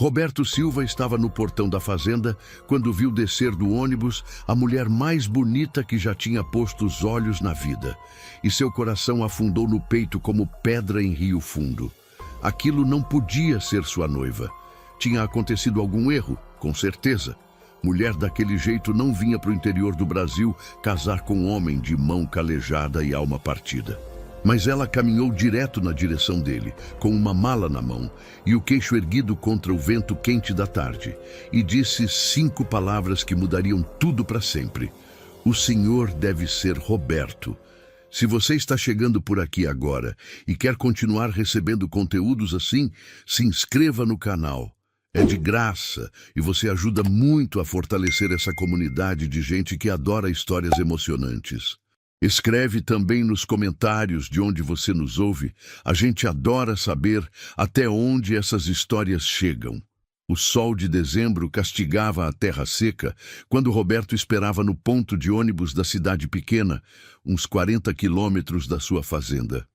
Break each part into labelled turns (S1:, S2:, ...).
S1: Roberto Silva estava no portão da fazenda quando viu descer do ônibus a mulher mais bonita que já tinha posto os olhos na vida. E seu coração afundou no peito como pedra em rio fundo. Aquilo não podia ser sua noiva. Tinha acontecido algum erro, com certeza. Mulher daquele jeito não vinha para o interior do Brasil casar com um homem de mão calejada e alma partida. Mas ela caminhou direto na direção dele, com uma mala na mão e o queixo erguido contra o vento quente da tarde, e disse 5 palavras que mudariam tudo para sempre. O senhor deve ser Roberto. Se você está chegando por aqui agora e quer continuar recebendo conteúdos assim, se inscreva no canal. É de graça e você ajuda muito a fortalecer essa comunidade de gente que adora histórias emocionantes. Escreve também nos comentários de onde você nos ouve. A gente adora saber até onde essas histórias chegam. O sol de dezembro castigava a terra seca quando Roberto esperava no ponto de ônibus da cidade pequena, uns 40 quilômetros da sua fazenda.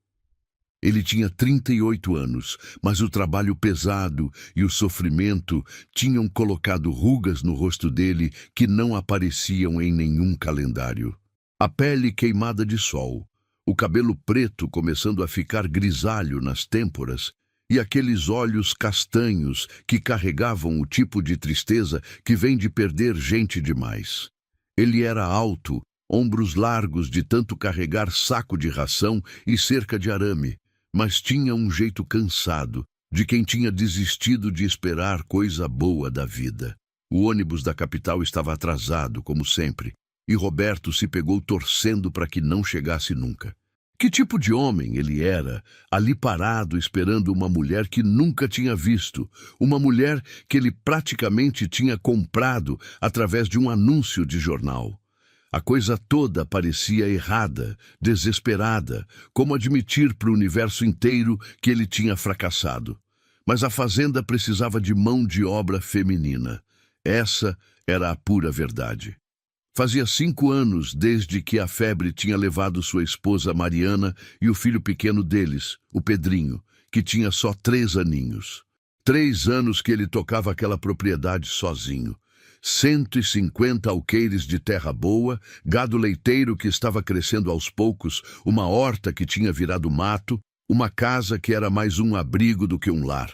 S1: Ele tinha 38 anos, mas o trabalho pesado e o sofrimento tinham colocado rugas no rosto dele que não apareciam em nenhum calendário. A pele queimada de sol, o cabelo preto começando a ficar grisalho nas têmporas e aqueles olhos castanhos que carregavam o tipo de tristeza que vem de perder gente demais. Ele era alto, ombros largos de tanto carregar saco de ração e cerca de arame, mas tinha um jeito cansado, de quem tinha desistido de esperar coisa boa da vida. O ônibus da capital estava atrasado, como sempre, e Roberto se pegou torcendo para que não chegasse nunca. Que tipo de homem ele era, ali parado esperando uma mulher que nunca tinha visto, uma mulher que ele praticamente tinha comprado através de um anúncio de jornal. A coisa toda parecia errada, desesperada, como admitir para o universo inteiro que ele tinha fracassado. Mas a fazenda precisava de mão de obra feminina. Essa era a pura verdade. Fazia 5 anos desde que a febre tinha levado sua esposa Mariana e o filho pequeno deles, o Pedrinho, que tinha só 3 aninhos. 3 anos que ele tocava aquela propriedade sozinho. 150 alqueires de terra boa, gado leiteiro que estava crescendo aos poucos, uma horta que tinha virado mato, uma casa que era mais um abrigo do que um lar.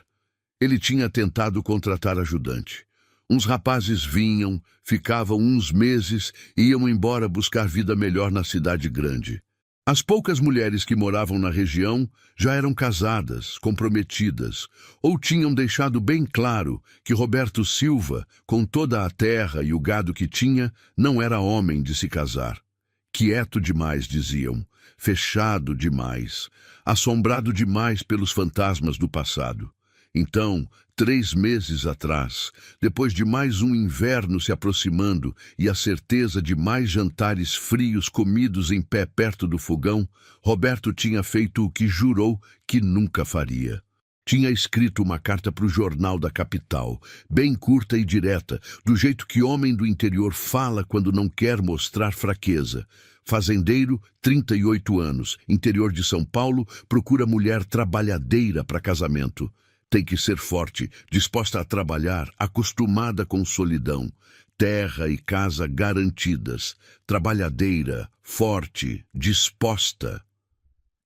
S1: Ele tinha tentado contratar ajudante. Uns rapazes vinham, ficavam uns meses e iam embora buscar vida melhor na cidade grande. As poucas mulheres que moravam na região já eram casadas, comprometidas, ou tinham deixado bem claro que Roberto Silva, com toda a terra e o gado que tinha, não era homem de se casar. Quieto demais, diziam, fechado demais, assombrado demais pelos fantasmas do passado. Então, 3 meses atrás, depois de mais um inverno se aproximando e a certeza de mais jantares frios comidos em pé perto do fogão, Roberto tinha feito o que jurou que nunca faria. Tinha escrito uma carta para o jornal da capital, bem curta e direta, do jeito que homem do interior fala quando não quer mostrar fraqueza. Fazendeiro, 38 anos, interior de São Paulo, procura mulher trabalhadeira para casamento. Tem que ser forte, disposta a trabalhar, acostumada com solidão. Terra e casa garantidas. Trabalhadeira, forte, disposta.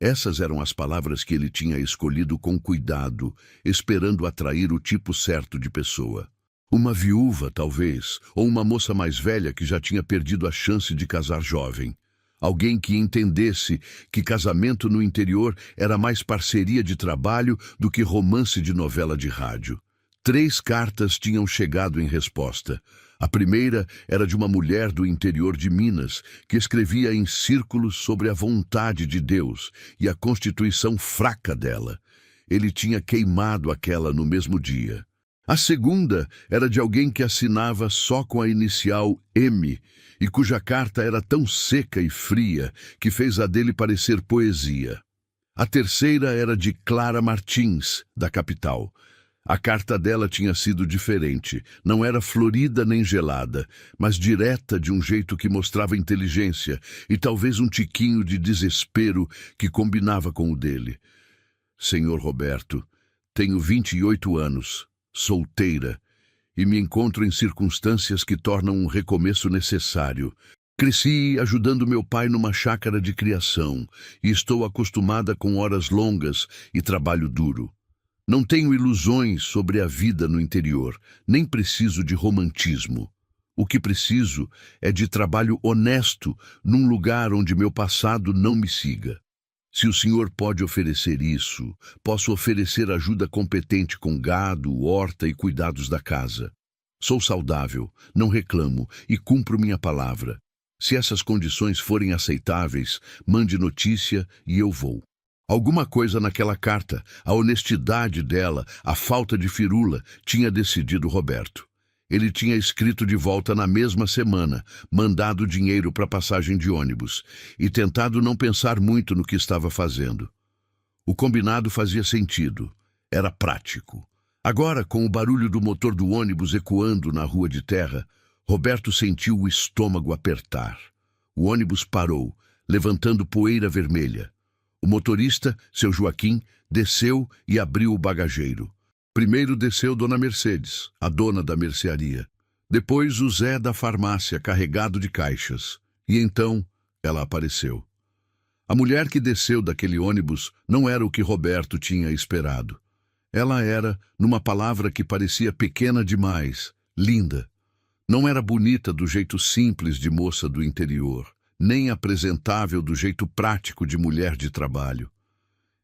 S1: Essas eram as palavras que ele tinha escolhido com cuidado, esperando atrair o tipo certo de pessoa. Uma viúva, talvez, ou uma moça mais velha que já tinha perdido a chance de casar jovem. Alguém que entendesse que casamento no interior era mais parceria de trabalho do que romance de novela de rádio. 3 cartas tinham chegado em resposta. A primeira era de uma mulher do interior de Minas, que escrevia em círculos sobre a vontade de Deus e a constituição fraca dela. Ele tinha queimado aquela no mesmo dia. A segunda era de alguém que assinava só com a inicial M, e cuja carta era tão seca e fria que fez a dele parecer poesia. A terceira era de Clara Martins, da capital. A carta dela tinha sido diferente, não era florida nem gelada, mas direta de um jeito que mostrava inteligência e talvez um tiquinho de desespero que combinava com o dele. Senhor Roberto, tenho 28 anos. solteira, e me encontro em circunstâncias que tornam um recomeço necessário. Cresci ajudando meu pai numa chácara de criação e estou acostumada com horas longas e trabalho duro. Não tenho ilusões sobre a vida no interior, nem preciso de romantismo. O que preciso é de trabalho honesto num lugar onde meu passado não me siga. Se o senhor pode oferecer isso, posso oferecer ajuda competente com gado, horta e cuidados da casa. Sou saudável, não reclamo e cumpro minha palavra. Se essas condições forem aceitáveis, mande notícia e eu vou. Alguma coisa naquela carta, a honestidade dela, a falta de firula, tinha decidido Roberto. Ele tinha escrito de volta na mesma semana, mandado dinheiro para passagem de ônibus e tentado não pensar muito no que estava fazendo. O combinado fazia sentido, era prático. Agora, com o barulho do motor do ônibus ecoando na rua de terra, Roberto sentiu o estômago apertar. O ônibus parou, levantando poeira vermelha. O motorista, seu Joaquim, desceu e abriu o bagageiro. Primeiro desceu Dona Mercedes, a dona da mercearia. Depois o Zé da farmácia, carregado de caixas. E então ela apareceu. A mulher que desceu daquele ônibus não era o que Roberto tinha esperado. Ela era, numa palavra que parecia pequena demais, linda. Não era bonita do jeito simples de moça do interior, nem apresentável do jeito prático de mulher de trabalho.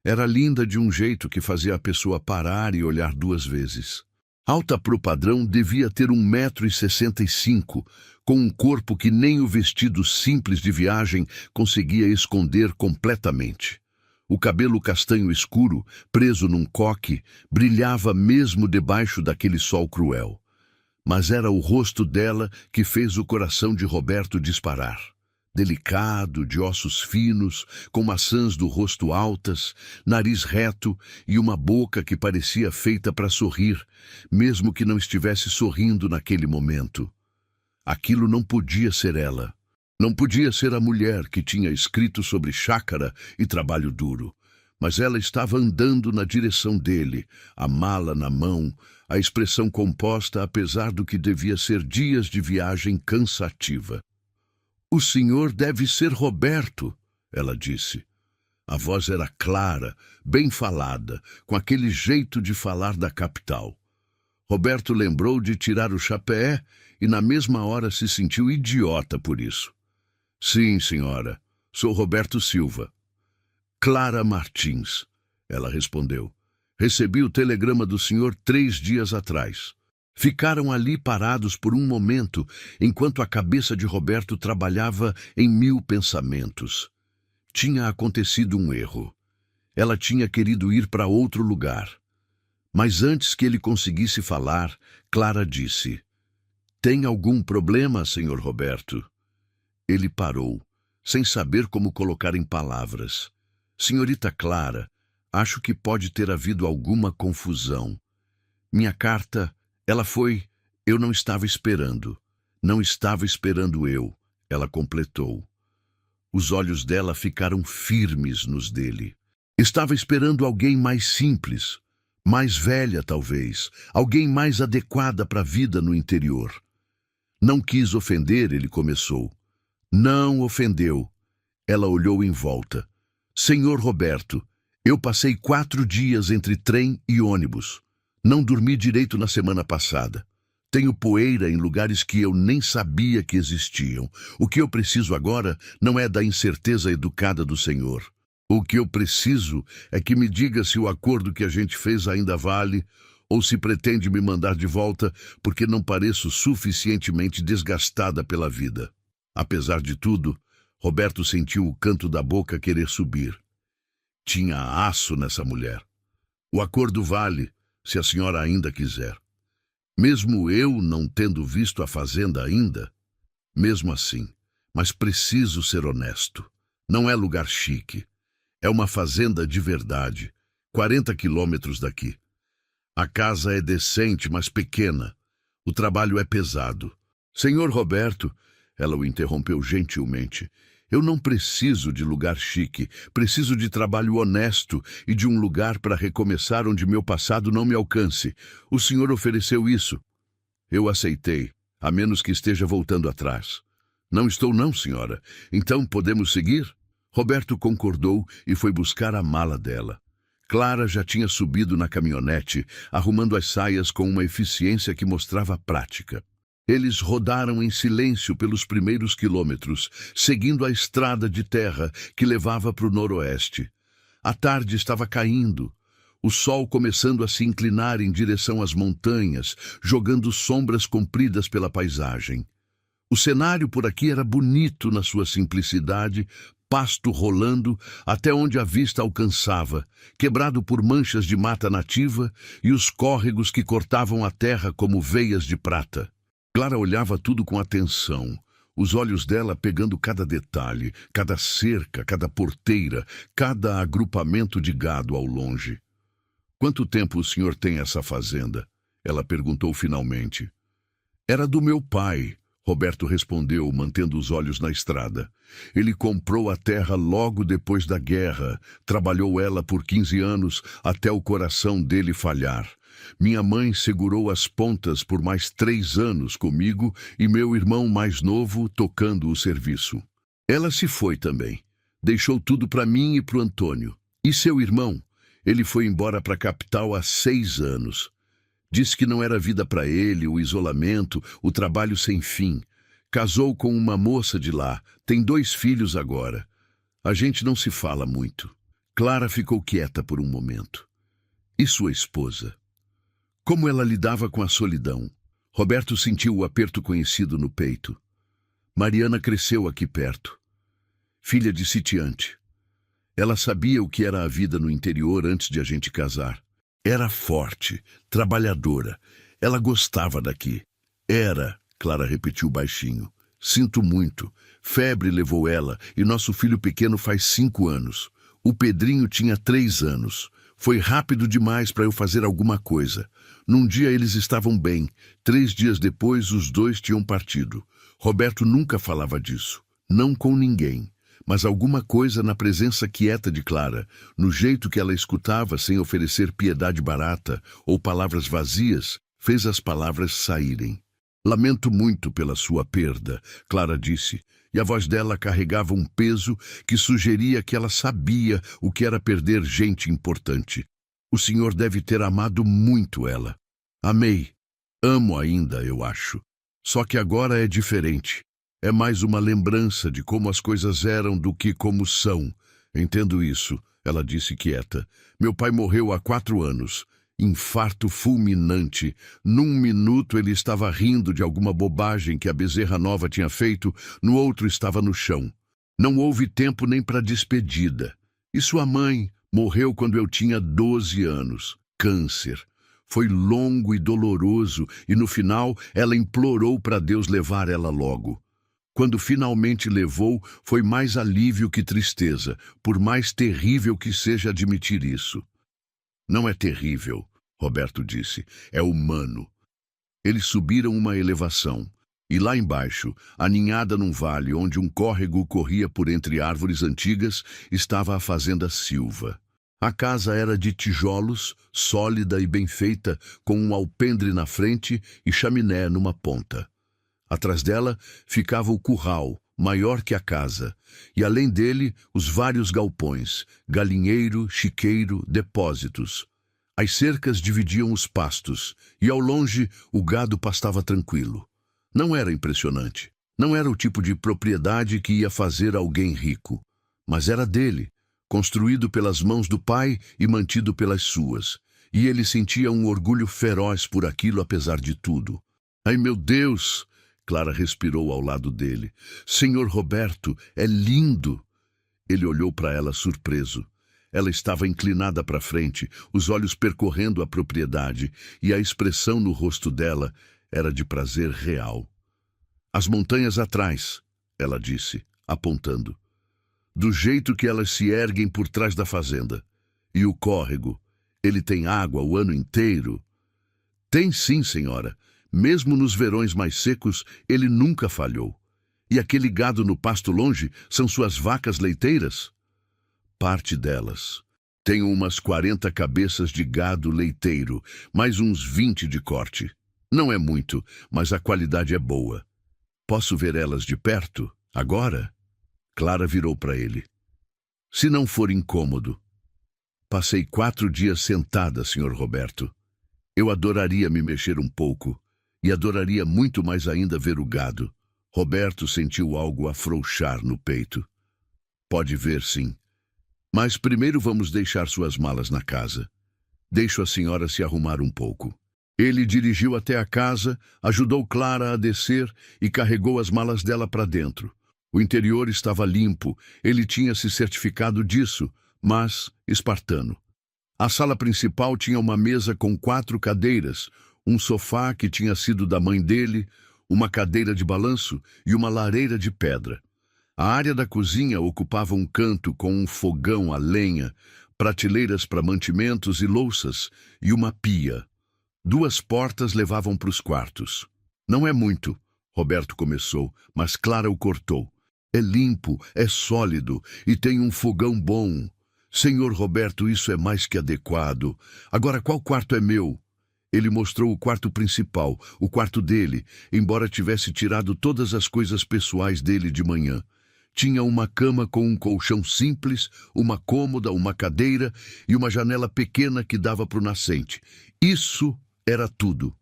S1: Era linda de um jeito que fazia a pessoa parar e olhar duas vezes. Alta pro padrão, devia ter 1,65 m, com um corpo que nem o vestido simples de viagem conseguia esconder completamente. O cabelo castanho escuro, preso num coque, brilhava mesmo debaixo daquele sol cruel. Mas era o rosto dela que fez o coração de Roberto disparar. Delicado, de ossos finos, com maçãs do rosto altas, nariz reto e uma boca que parecia feita para sorrir, mesmo que não estivesse sorrindo naquele momento. Aquilo não podia ser ela. Não podia ser a mulher que tinha escrito sobre chácara e trabalho duro. Mas ela estava andando na direção dele, a mala na mão, a expressão composta apesar do que devia ser dias de viagem cansativa. "O senhor deve ser Roberto", ela disse. A voz era clara, bem falada, com aquele jeito de falar da capital. Roberto lembrou de tirar o chapéu e na mesma hora se sentiu idiota por isso. "Sim, senhora, sou Roberto Silva." "Clara Martins", ela respondeu. "Recebi o telegrama do senhor 3 dias atrás." Ficaram ali parados por um momento, enquanto a cabeça de Roberto trabalhava em 1000 pensamentos. Tinha acontecido um erro. Ela tinha querido ir para outro lugar. Mas antes que ele conseguisse falar, Clara disse: "Tem algum problema, senhor Roberto?" Ele parou, sem saber como colocar em palavras. "Senhorita Clara, acho que pode ter havido alguma confusão. Minha carta... Ela foi... Eu não estava esperando. Não estava esperando eu", ela completou. Os olhos dela ficaram firmes nos dele. Estava esperando alguém mais simples, mais velha talvez, alguém mais adequada para a vida no interior. "Não quis ofender", ele começou. "Não ofendeu." Ela olhou em volta. "Senhor Roberto, eu passei 4 dias entre trem e ônibus. Não dormi direito na semana passada. Tenho poeira em lugares que eu nem sabia que existiam. O que eu preciso agora não é da incerteza educada do senhor. O que eu preciso é que me diga se o acordo que a gente fez ainda vale, ou se pretende me mandar de volta porque não pareço suficientemente desgastada pela vida." Apesar de tudo, Roberto sentiu o canto da boca querer subir. Tinha aço nessa mulher. "O acordo vale, se a senhora ainda quiser. Mesmo eu não tendo visto a fazenda ainda, mesmo assim, mas preciso ser honesto. Não é lugar chique. É uma fazenda de verdade, 40 quilômetros daqui. A casa é decente, mas pequena. O trabalho é pesado." "Senhor Roberto", ela o interrompeu gentilmente, Eu não preciso de lugar chique, preciso de trabalho honesto e de um lugar para recomeçar onde meu passado não me alcance. O senhor ofereceu isso. Eu aceitei, a menos que esteja voltando atrás. Não estou não, senhora. Então podemos seguir? Roberto concordou e foi buscar a mala dela. Clara já tinha subido na caminhonete, arrumando as saias com uma eficiência que mostrava prática. Eles rodaram em silêncio pelos primeiros quilômetros, seguindo a estrada de terra que levava para o noroeste. A tarde estava caindo, o sol começando a se inclinar em direção às montanhas, jogando sombras compridas pela paisagem. O cenário por aqui era bonito na sua simplicidade, pasto rolando até onde a vista alcançava, quebrado por manchas de mata nativa e os córregos que cortavam a terra como veias de prata. Clara olhava tudo com atenção, os olhos dela pegando cada detalhe, cada cerca, cada porteira, cada agrupamento de gado ao longe. "Quanto tempo o senhor tem essa fazenda?" ela perguntou finalmente. "Era do meu pai", Roberto respondeu, mantendo os olhos na estrada. "Ele comprou a terra logo depois da guerra, trabalhou ela por 15 anos até o coração dele falhar. Minha mãe segurou as pontas por mais 3 anos comigo e meu irmão mais novo tocando o serviço. Ela se foi também. Deixou tudo para mim e para o Antônio. E seu irmão? Ele foi embora para a capital há 6 anos. Disse que não era vida para ele, o isolamento, o trabalho sem fim. Casou com uma moça de lá, tem 2 filhos agora. A gente não se fala muito." Clara ficou quieta por um momento. E sua esposa? Como ela lidava com a solidão? Roberto sentiu o aperto conhecido no peito. Mariana cresceu aqui perto. Filha de sitiante. Ela sabia o que era a vida no interior antes de a gente casar. Era forte, trabalhadora. Ela gostava daqui. Era, Clara repetiu baixinho. "Sinto muito. Febre levou ela e nosso filho pequeno faz 5 anos. O Pedrinho tinha 3 anos. Foi rápido demais para eu fazer alguma coisa. Num dia eles estavam bem. 3 dias depois os 2 tinham partido. Roberto nunca falava disso. Não com ninguém. Mas alguma coisa na presença quieta de Clara, no jeito que ela escutava sem oferecer piedade barata ou palavras vazias, fez as palavras saírem. "Lamento muito pela sua perda", Clara disse, e a voz dela carregava um peso que sugeria que ela sabia o que era perder gente importante. "O senhor deve ter amado muito ela." "Amei. Amo ainda, eu acho. Só que agora é diferente. É mais uma lembrança de como as coisas eram do que como são. Entendo isso", ela disse quieta. "Meu pai morreu há 4 anos. Infarto fulminante. Num minuto ele estava rindo de alguma bobagem que a Bezerra Nova tinha feito, no outro estava no chão. Não houve tempo nem para despedida. E sua mãe morreu quando eu tinha 12 anos. Câncer. Foi longo e doloroso e no final ela implorou para Deus levar ela logo. Quando finalmente levou, foi mais alívio que tristeza, por mais terrível que seja admitir isso." "Não é terrível", Roberto disse, "é humano." Eles subiram uma elevação, e lá embaixo, aninhada num vale onde um córrego corria por entre árvores antigas, estava a fazenda Silva. A casa era de tijolos, sólida e bem feita, com um alpendre na frente e chaminé numa ponta. Atrás dela ficava o curral, maior que a casa, e além dele os vários galpões, galinheiro, chiqueiro, depósitos. As cercas dividiam os pastos, e ao longe o gado pastava tranquilo. Não era impressionante. Não era o tipo de propriedade que ia fazer alguém rico. Mas era dele, construído pelas mãos do pai e mantido pelas suas. E ele sentia um orgulho feroz por aquilo apesar de tudo. "Ai, meu Deus!" Clara respirou ao lado dele. "Senhor Roberto, é lindo!" Ele olhou para ela surpreso. Ela estava inclinada para frente, os olhos percorrendo a propriedade, e a expressão no rosto dela era de prazer real. "As montanhas atrás", ela disse, apontando. "Do jeito que elas se erguem por trás da fazenda. E o córrego, ele tem água o ano inteiro?" "Tem sim, senhora. Mesmo nos verões mais secos, ele nunca falhou. E aquele gado no pasto longe são suas vacas leiteiras? Parte delas. Tenho umas 40 cabeças de gado leiteiro, mais uns 20 de corte. Não é muito, mas a qualidade é boa. Posso ver elas de perto? Agora? Clara virou para ele. Se não for incômodo. Passei 4 dias sentada, Sr. Roberto. Eu adoraria me mexer um pouco, e adoraria muito mais ainda ver o gado. Roberto sentiu algo afrouxar no peito. Pode ver, sim. Mas primeiro vamos deixar suas malas na casa. Deixo a senhora se arrumar um pouco. Ele dirigiu até a casa, ajudou Clara a descer e carregou as malas dela para dentro. O interior estava limpo, ele tinha se certificado disso, mas espartano. A sala principal tinha uma mesa com 4 cadeiras, um sofá que tinha sido da mãe dele, uma cadeira de balanço e uma lareira de pedra. A área da cozinha ocupava um canto com um fogão a lenha, prateleiras para mantimentos e louças e uma pia. 2 portas levavam para os quartos. Não é muito, Roberto começou, mas Clara o cortou. É limpo, é sólido e tem um fogão bom. Senhor Roberto, isso é mais que adequado. Agora, qual quarto é meu? Ele mostrou o quarto principal, o quarto dele, embora tivesse tirado todas as coisas pessoais dele de manhã. Tinha uma cama com um colchão simples, uma cômoda, uma cadeira e uma janela pequena que dava para o nascente. Isso era tudo.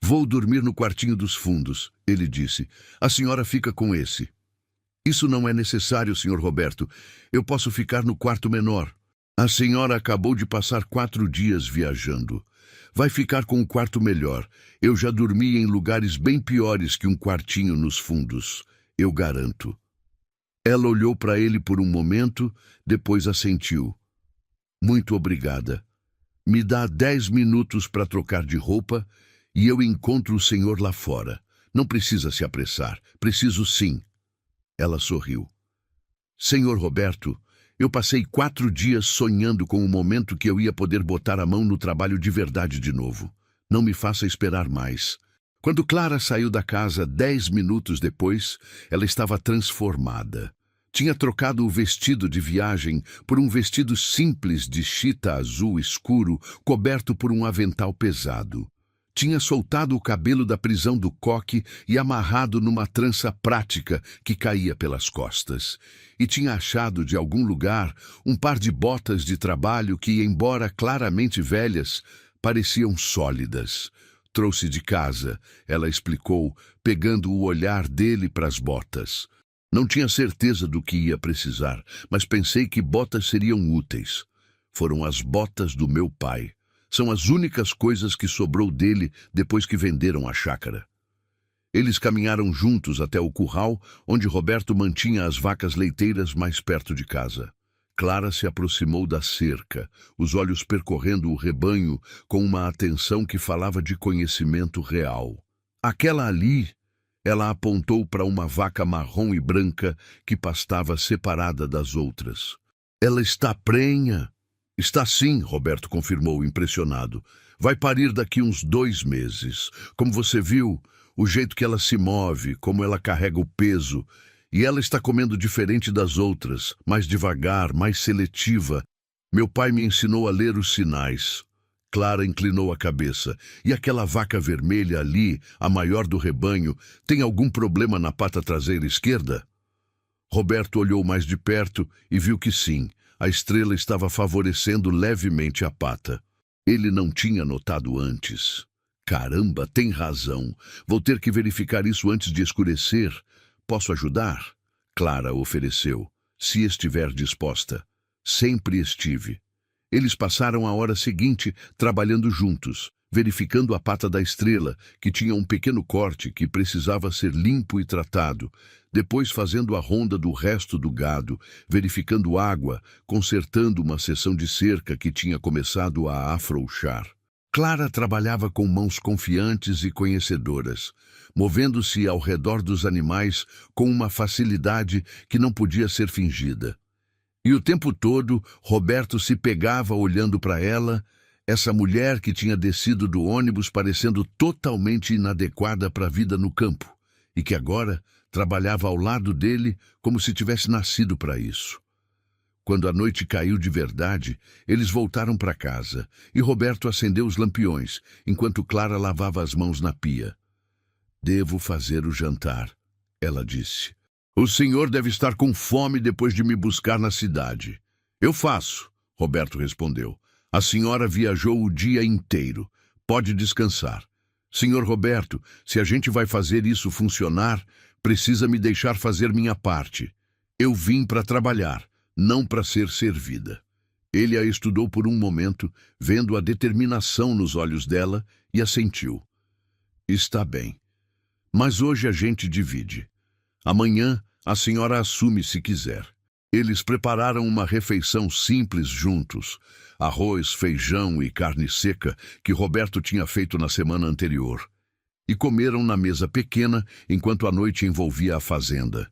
S1: Vou dormir no quartinho dos fundos, ele disse. A senhora fica com esse. Isso não é necessário, Sr. Roberto. Eu posso ficar no quarto menor. A senhora acabou de passar 4 dias viajando. Vai ficar com um quarto melhor. Eu já dormi em lugares bem piores que um quartinho nos fundos. Eu garanto. Ela olhou para ele por um momento, depois assentiu. Muito obrigada. Me dá 10 minutos para trocar de roupa e eu encontro o senhor lá fora. Não precisa se apressar. Preciso sim. Ela sorriu. Senhor Roberto, eu passei 4 dias sonhando com o momento que eu ia poder botar a mão no trabalho de verdade de novo. Não me faça esperar mais. Quando Clara saiu da casa 10 minutos depois, ela estava transformada. Tinha trocado o vestido de viagem por um vestido simples de chita azul escuro, coberto por um avental pesado. Tinha soltado o cabelo da prisão do coque e amarrado numa trança prática que caía pelas costas. E tinha achado de algum lugar um par de botas de trabalho que, embora claramente velhas, pareciam sólidas. Trouxe de casa, ela explicou, pegando o olhar dele para as botas. Não tinha certeza do que ia precisar, mas pensei que botas seriam úteis. Foram as botas do meu pai. São as únicas coisas que sobrou dele depois que venderam a chácara. Eles caminharam juntos até o curral, onde Roberto mantinha as vacas leiteiras mais perto de casa. Clara se aproximou da cerca, os olhos percorrendo o rebanho com uma atenção que falava de conhecimento real. Aquela ali, ela apontou para uma vaca marrom e branca que pastava separada das outras. Ela está prenha. Está sim, Roberto confirmou, impressionado. Vai parir daqui uns 2 meses. Como você viu, o jeito que ela se move, como ela carrega o peso. E ela está comendo diferente das outras, mais devagar, mais seletiva. Meu pai me ensinou a ler os sinais. Clara inclinou a cabeça. E aquela vaca vermelha ali, a maior do rebanho, tem algum problema na pata traseira esquerda? Roberto olhou mais de perto e viu que sim. A estrela estava favorecendo levemente a pata. Ele não tinha notado antes. Caramba, tem razão. Vou ter que verificar isso antes de escurecer. Posso ajudar? Clara ofereceu, se estiver disposta. Sempre estive. Eles passaram a hora seguinte trabalhando juntos, verificando a pata da estrela, que tinha um pequeno corte que precisava ser limpo e tratado, depois fazendo a ronda do resto do gado, verificando água, consertando uma seção de cerca que tinha começado a afrouxar. Clara trabalhava com mãos confiantes e conhecedoras, movendo-se ao redor dos animais com uma facilidade que não podia ser fingida. E o tempo todo, Roberto se pegava olhando para ela, essa mulher que tinha descido do ônibus parecendo totalmente inadequada para a vida no campo, e que agora trabalhava ao lado dele como se tivesse nascido para isso. Quando a noite caiu de verdade, eles voltaram para casa e Roberto acendeu os lampiões, enquanto Clara lavava as mãos na pia. "Devo fazer o jantar", ela disse. "O senhor deve estar com fome depois de me buscar na cidade." "Eu faço", Roberto respondeu. "A senhora viajou o dia inteiro. Pode descansar." "Senhor Roberto, se a gente vai fazer isso funcionar, precisa me deixar fazer minha parte. Eu vim para trabalhar, não para ser servida." Ele a estudou por um momento, vendo a determinação nos olhos dela, e assentiu. "Está bem. Mas hoje a gente divide. Amanhã a senhora assume se quiser." Eles prepararam uma refeição simples juntos, arroz, feijão e carne seca que Roberto tinha feito na semana anterior, e comeram na mesa pequena enquanto a noite envolvia a fazenda.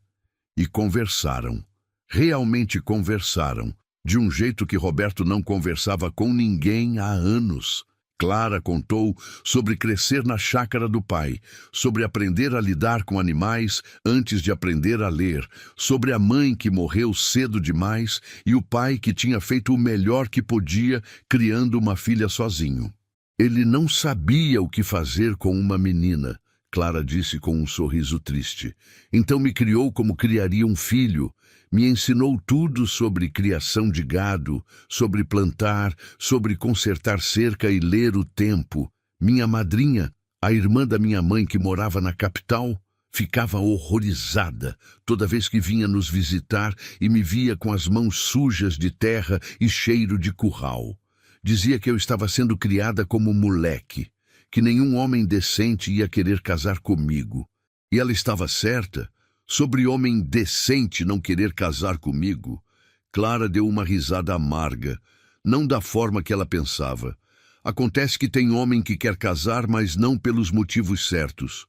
S1: E conversaram, realmente conversaram, de um jeito que Roberto não conversava com ninguém há anos. Clara contou sobre crescer na chácara do pai, sobre aprender a lidar com animais antes de aprender a ler, sobre a mãe que morreu cedo demais e o pai que tinha feito o melhor que podia, criando uma filha sozinho. "Ele não sabia o que fazer com uma menina", Clara disse com um sorriso triste. "Então me criou como criaria um filho. Me ensinou tudo sobre criação de gado, sobre plantar, sobre consertar cerca e ler o tempo. Minha madrinha, a irmã da minha mãe que morava na capital, ficava horrorizada toda vez que vinha nos visitar e me via com as mãos sujas de terra e cheiro de curral. Dizia que eu estava sendo criada como moleque, que nenhum homem decente ia querer casar comigo. E ela estava certa. Sobre homem decente não querer casar comigo." Clara deu uma risada amarga, não da forma que ela pensava. "Acontece que tem homem que quer casar, mas não pelos motivos certos."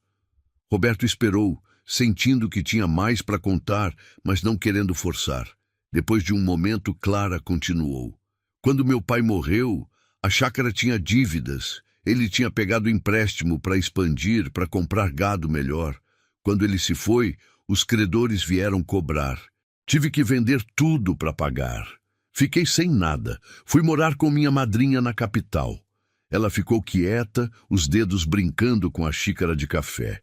S1: Roberto esperou, sentindo que tinha mais para contar, mas não querendo forçar. Depois de um momento, Clara continuou. "Quando meu pai morreu, a chácara tinha dívidas. Ele tinha pegado empréstimo para expandir, para comprar gado melhor. Quando ele se foi, os credores vieram cobrar. Tive que vender tudo para pagar. Fiquei sem nada. Fui morar com minha madrinha na capital." Ela ficou quieta, os dedos brincando com a xícara de café.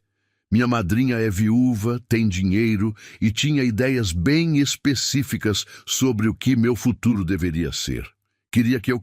S1: "Minha madrinha é viúva, tem dinheiro e tinha ideias bem específicas sobre o que meu futuro deveria ser. Queria que eu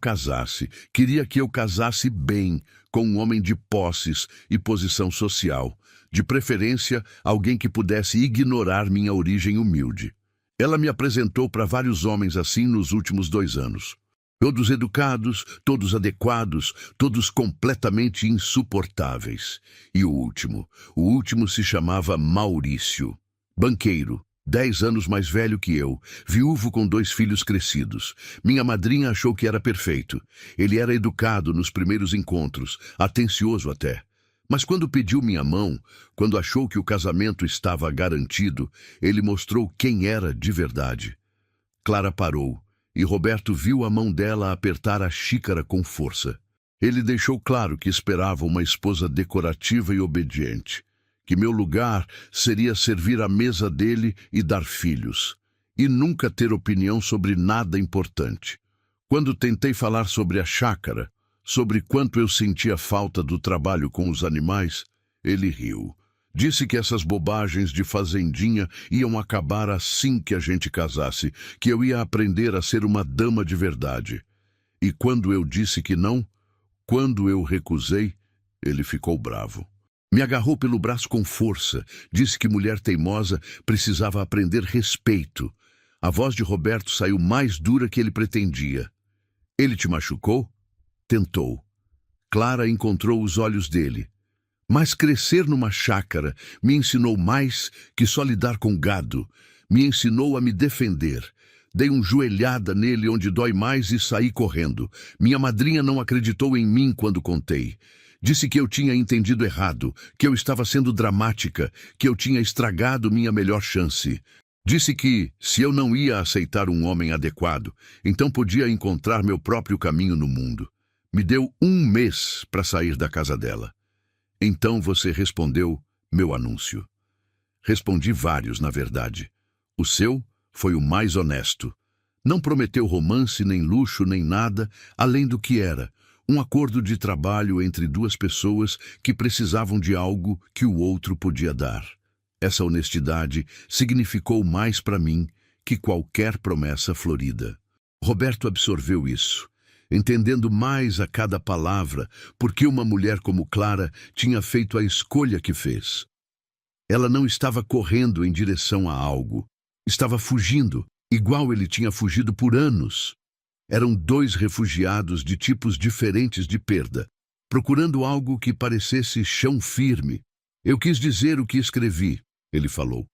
S1: casasse bem, com um homem de posses e posição social. De preferência, alguém que pudesse ignorar minha origem humilde. Ela me apresentou para vários homens assim nos últimos 2 anos. Todos educados, todos adequados, todos completamente insuportáveis. E o último se chamava Maurício. Banqueiro, 10 anos mais velho que eu, viúvo com 2 filhos crescidos. Minha madrinha achou que era perfeito. Ele era educado nos primeiros encontros, atencioso até. Mas quando pediu minha mão, quando achou que o casamento estava garantido, ele mostrou quem era de verdade." Clara parou, e Roberto viu a mão dela apertar a xícara com força. Ele deixou claro que esperava uma esposa decorativa e obediente, que meu lugar seria servir à mesa dele e dar filhos, e nunca ter opinião sobre nada importante. Quando tentei falar sobre a chácara, sobre quanto eu sentia falta do trabalho com os animais, ele riu. Disse que essas bobagens de fazendinha iam acabar assim que a gente casasse, que eu ia aprender a ser uma dama de verdade. E quando eu disse que não, quando eu recusei, ele ficou bravo. Me agarrou pelo braço com força, disse que mulher teimosa precisava aprender respeito. A voz de Roberto saiu mais dura que ele pretendia. "Ele te machucou?" Tentou. Clara encontrou os olhos dele. "Mas crescer numa chácara me ensinou mais que só lidar com gado. Me ensinou a me defender. Dei uma joelhada nele onde dói mais e saí correndo. Minha madrinha não acreditou em mim quando contei. Disse que eu tinha entendido errado, que eu estava sendo dramática, que eu tinha estragado minha melhor chance. Disse que, se eu não ia aceitar um homem adequado, então podia encontrar meu próprio caminho no mundo. Me deu 1 mês para sair da casa dela. Então você respondeu meu anúncio." Respondi vários, na verdade. O seu foi o mais honesto. Não prometeu romance, nem luxo, nem nada, além do que era. Um acordo de trabalho entre duas pessoas que precisavam de algo que o outro podia dar. Essa honestidade significou mais para mim que qualquer promessa florida. Roberto absorveu isso, entendendo mais a cada palavra, porque uma mulher como Clara tinha feito a escolha que fez. Ela não estava correndo em direção a algo. Estava fugindo, igual ele tinha fugido por anos. Eram dois refugiados de tipos diferentes de perda, procurando algo que parecesse chão firme. Eu quis dizer o que escrevi, ele falou.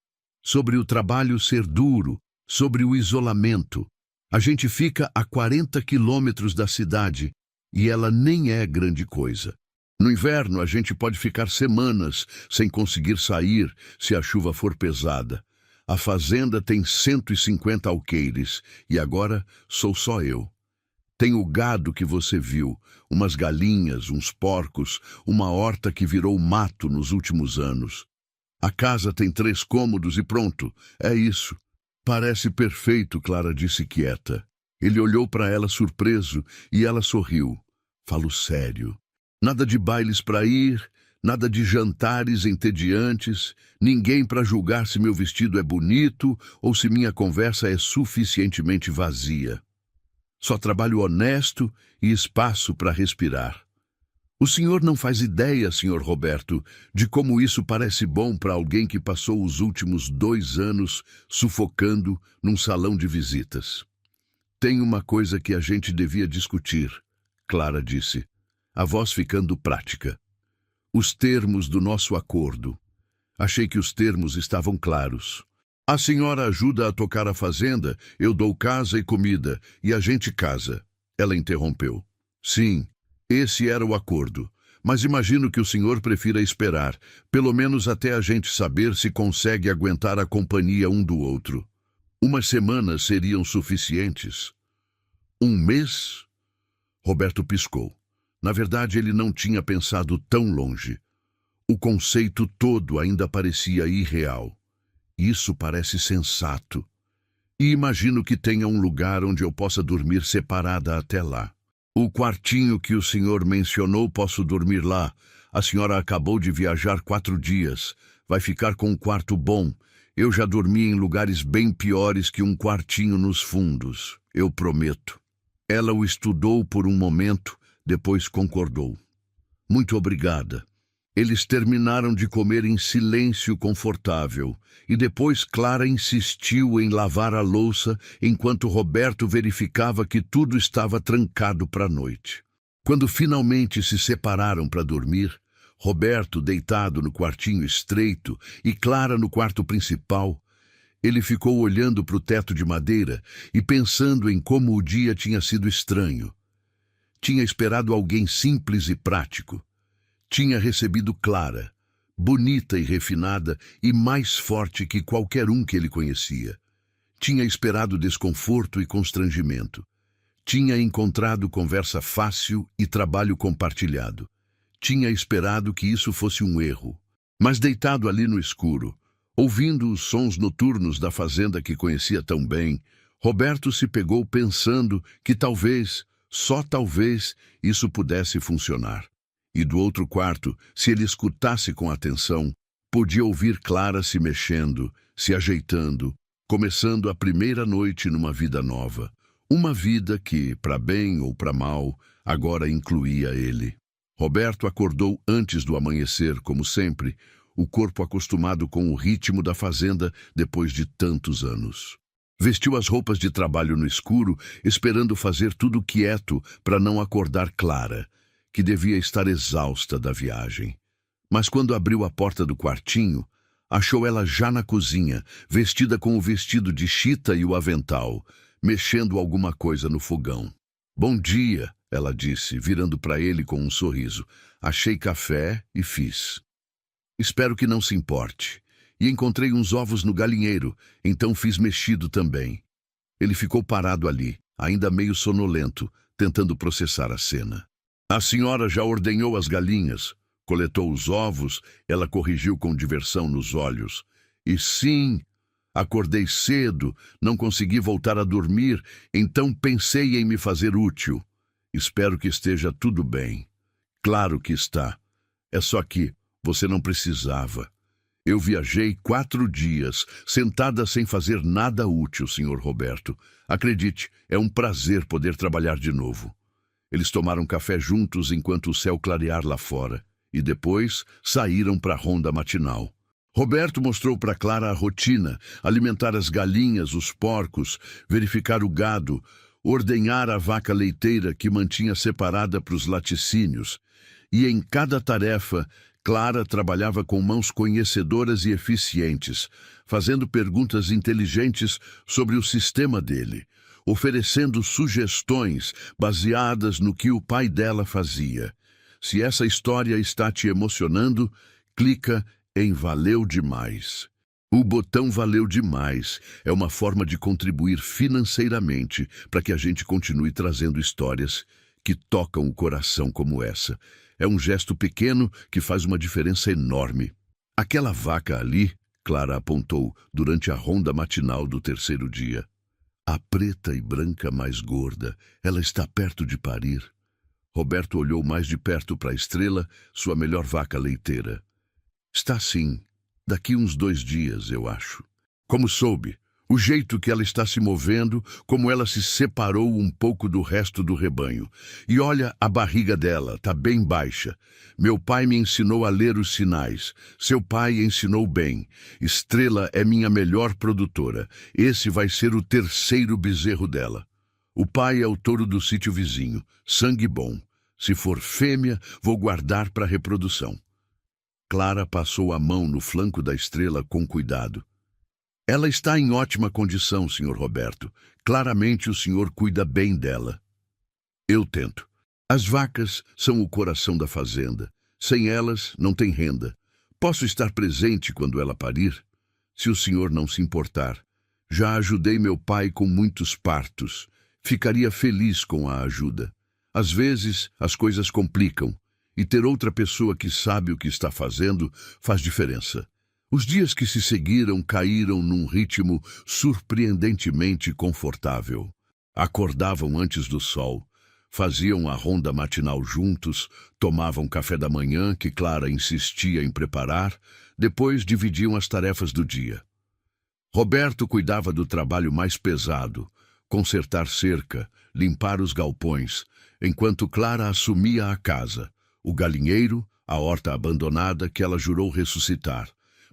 S1: Sobre o trabalho ser duro, sobre o isolamento. A gente fica a 40 quilômetros da cidade e ela nem é grande coisa. No inverno, a gente pode ficar semanas sem conseguir sair se a chuva for pesada. A fazenda tem 150 alqueires e agora sou só eu. Tem o gado que você viu, umas galinhas, uns porcos, uma horta que virou mato nos últimos anos. A casa tem 3 cômodos e pronto, é isso. Parece perfeito, Clara disse quieta. Ele olhou para ela surpreso e ela sorriu. Falo sério. Nada de bailes para ir, nada de jantares entediantes, ninguém para julgar se meu vestido é bonito ou se minha conversa é suficientemente vazia. Só trabalho honesto e espaço para respirar. O senhor não faz ideia, senhor Roberto, de como isso parece bom para alguém que passou os últimos 2 anos sufocando num salão de visitas. Tem uma coisa que a gente devia discutir, Clara disse, a voz ficando prática. Os termos do nosso acordo. Achei que os termos estavam claros. A senhora ajuda a tocar a fazenda, eu dou casa e comida, e a gente casa. Ela interrompeu. Sim, esse era o acordo. Mas imagino que o senhor prefira esperar, pelo menos até a gente saber se consegue aguentar a companhia um do outro. Umas semanas seriam suficientes. 1 mês? Roberto piscou. Na verdade, ele não tinha pensado tão longe. O conceito todo ainda parecia irreal. Isso parece sensato. E imagino que tenha um lugar onde eu possa dormir separada até lá. O quartinho que o senhor mencionou, posso dormir lá. A senhora acabou de viajar 4 dias. Vai ficar com um quarto bom. Eu já dormi em lugares bem piores que um quartinho nos fundos. Eu prometo. Ela o estudou por um momento, depois concordou. Muito obrigada. Eles terminaram de comer em silêncio confortável, e depois Clara insistiu em lavar a louça enquanto Roberto verificava que tudo estava trancado para a noite. Quando finalmente se separaram para dormir, Roberto deitado no quartinho estreito e Clara no quarto principal, ele ficou olhando para o teto de madeira e pensando em como o dia tinha sido estranho. Tinha esperado alguém simples e prático. Tinha recebido Clara, bonita e refinada e mais forte que qualquer um que ele conhecia. Tinha esperado desconforto e constrangimento. Tinha encontrado conversa fácil e trabalho compartilhado. Tinha esperado que isso fosse um erro. Mas deitado ali no escuro, ouvindo os sons noturnos da fazenda que conhecia tão bem, Roberto se pegou pensando que talvez, só talvez, isso pudesse funcionar. E do outro quarto, se ele escutasse com atenção, podia ouvir Clara se mexendo, se ajeitando, começando a primeira noite numa vida nova. Uma vida que, para bem ou para mal, agora incluía ele. Roberto acordou antes do amanhecer, como sempre, o corpo acostumado com o ritmo da fazenda depois de tantos anos. Vestiu as roupas de trabalho no escuro, esperando fazer tudo quieto para não acordar Clara, que devia estar exausta da viagem. Mas quando abriu a porta do quartinho, achou ela já na cozinha, vestida com o vestido de chita e o avental, mexendo alguma coisa no fogão. Bom dia, ela disse, virando para ele com um sorriso. Achei café e fiz. Espero que não se importe. E encontrei uns ovos no galinheiro, então fiz mexido também. Ele ficou parado ali, ainda meio sonolento, tentando processar a cena. A senhora já ordenhou as galinhas, coletou os ovos, ela corrigiu com diversão nos olhos. E sim, acordei cedo, não consegui voltar a dormir, então pensei em me fazer útil. Espero que esteja tudo bem. Claro que está. É só que você não precisava. Eu viajei 4 dias, sentada sem fazer nada útil, Sr. Roberto. Acredite, é um prazer poder trabalhar de novo. Eles tomaram café juntos enquanto o céu clarear lá fora, e depois saíram para a ronda matinal. Roberto mostrou para Clara a rotina: alimentar as galinhas, os porcos, verificar o gado, ordenhar a vaca leiteira que mantinha separada para os laticínios. E em cada tarefa, Clara trabalhava com mãos conhecedoras e eficientes, fazendo perguntas inteligentes sobre o sistema dele, oferecendo sugestões baseadas no que o pai dela fazia. Se essa história está te emocionando, clica em Valeu Demais. O botão Valeu Demais é uma forma de contribuir financeiramente para que a gente continue trazendo histórias que tocam o coração como essa. É um gesto pequeno que faz uma diferença enorme. Aquela vaca ali, Clara apontou durante a ronda matinal do 3º dia. A preta e branca mais gorda, ela está perto de parir. Roberto olhou mais de perto para a Estrela, sua melhor vaca leiteira. Está sim, daqui uns 2 dias, eu acho. Como soube? O jeito que ela está se movendo, como ela se separou um pouco do resto do rebanho. E olha a barriga dela, está bem baixa. Meu pai me ensinou a ler os sinais. Seu pai ensinou bem. Estrela é minha melhor produtora. Esse vai ser o 3º bezerro dela. O pai é o touro do sítio vizinho. Sangue bom. Se for fêmea, vou guardar para reprodução. Clara passou a mão no flanco da Estrela com cuidado. Ela está em ótima condição, Sr. Roberto. Claramente o senhor cuida bem dela. Eu tento. As vacas são o coração da fazenda. Sem elas, não tem renda. Posso estar presente quando ela parir? Se o senhor não se importar. Já ajudei meu pai com muitos partos. Ficaria feliz com a ajuda. Às vezes, as coisas complicam. E ter outra pessoa que sabe o que está fazendo faz diferença. Os dias que se seguiram caíram num ritmo surpreendentemente confortável. Acordavam antes do sol, faziam a ronda matinal juntos, tomavam café da manhã que Clara insistia em preparar, depois dividiam as tarefas do dia. Roberto cuidava do trabalho mais pesado, consertar cerca, limpar os galpões, enquanto Clara assumia a casa, o galinheiro, a horta abandonada que ela jurou ressuscitar.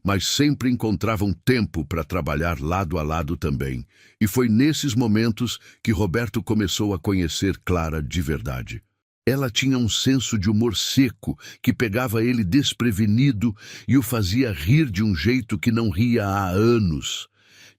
S1: Mas sempre encontravam tempo para trabalhar lado a lado também. E foi nesses momentos que Roberto começou a conhecer Clara de verdade. Ela tinha um senso de humor seco que pegava ele desprevenido e o fazia rir de um jeito que não ria há anos.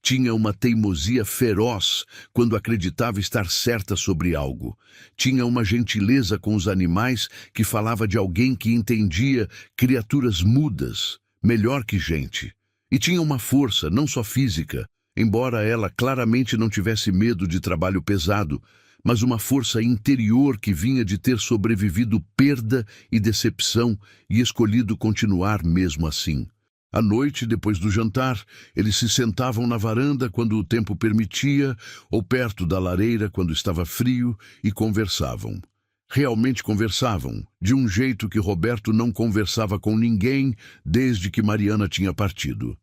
S1: Tinha uma teimosia feroz quando acreditava estar certa sobre algo. Tinha uma gentileza com os animais que falava de alguém que entendia criaturas mudas, melhor que gente. E tinha uma força, não só física, embora ela claramente não tivesse medo de trabalho pesado, mas uma força interior que vinha de ter sobrevivido perda e decepção e escolhido continuar mesmo assim. À noite, depois do jantar, eles se sentavam na varanda quando o tempo permitia, ou perto da lareira quando estava frio, e conversavam. Realmente conversavam, de um jeito que Roberto não conversava com ninguém desde que Mariana tinha partido.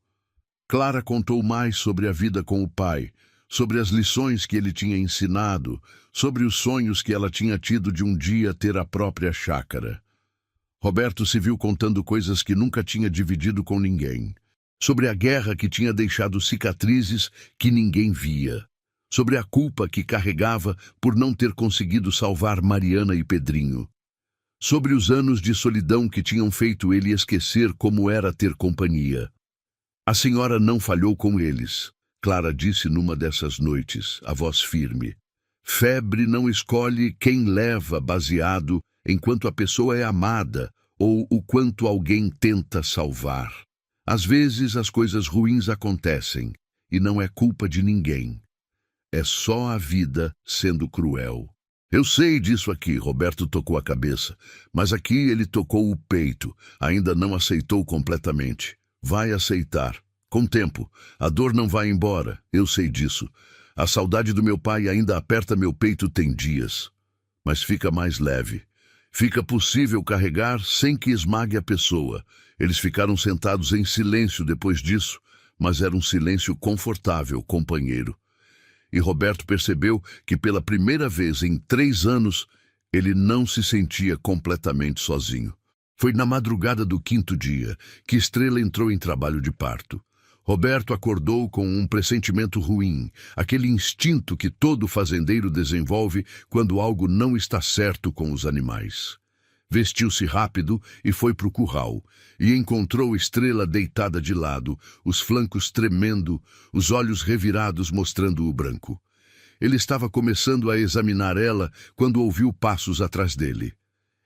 S1: Clara contou mais sobre a vida com o pai, sobre as lições que ele tinha ensinado, sobre os sonhos que ela tinha tido de um dia ter a própria chácara. Roberto se viu contando coisas que nunca tinha dividido com ninguém, sobre a guerra que tinha deixado cicatrizes que ninguém via, sobre a culpa que carregava por não ter conseguido salvar Mariana e Pedrinho, sobre os anos de solidão que tinham feito ele esquecer como era ter companhia. A senhora não falhou com eles, Clara disse numa dessas noites, a voz firme. Febre não escolhe quem leva baseado enquanto a pessoa é amada ou o quanto alguém tenta salvar. Às vezes as coisas ruins acontecem e não é culpa de ninguém. É só a vida sendo cruel. Eu sei disso aqui, Roberto tocou a cabeça, mas aqui ele tocou o peito, ainda não aceitou completamente. Vai aceitar, Com tempo, a dor não vai embora, eu sei disso. A saudade do meu pai ainda aperta meu peito tem dias. Mas fica mais leve. Fica possível carregar sem que esmague a pessoa. Eles ficaram sentados em silêncio depois disso, mas era um silêncio confortável, companheiro. E Roberto percebeu que pela primeira vez em 3 anos, ele não se sentia completamente sozinho. Foi na madrugada do 5º dia que Estrela entrou em trabalho de parto. Roberto acordou com um pressentimento ruim, aquele instinto que todo fazendeiro desenvolve quando algo não está certo com os animais. Vestiu-se rápido e foi para o curral, e encontrou Estrela deitada de lado, os flancos tremendo, os olhos revirados mostrando o branco. Ele estava começando a examinar ela quando ouviu passos atrás dele.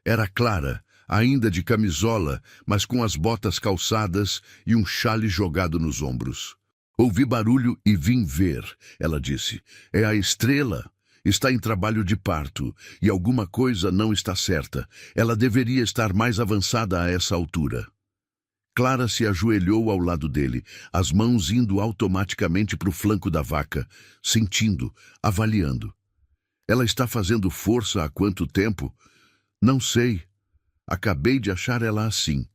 S1: Era Clara, ainda de camisola, mas com as botas calçadas e um xale jogado nos ombros. Ouvi barulho e vim ver, ela disse. É a Estrela. Está em trabalho de parto e alguma coisa não está certa. Ela deveria estar mais avançada a essa altura. Clara se ajoelhou ao lado dele, as mãos indo automaticamente para o flanco da vaca, sentindo, avaliando. Ela está fazendo força há quanto tempo? Não sei. Acabei de achar ela assim.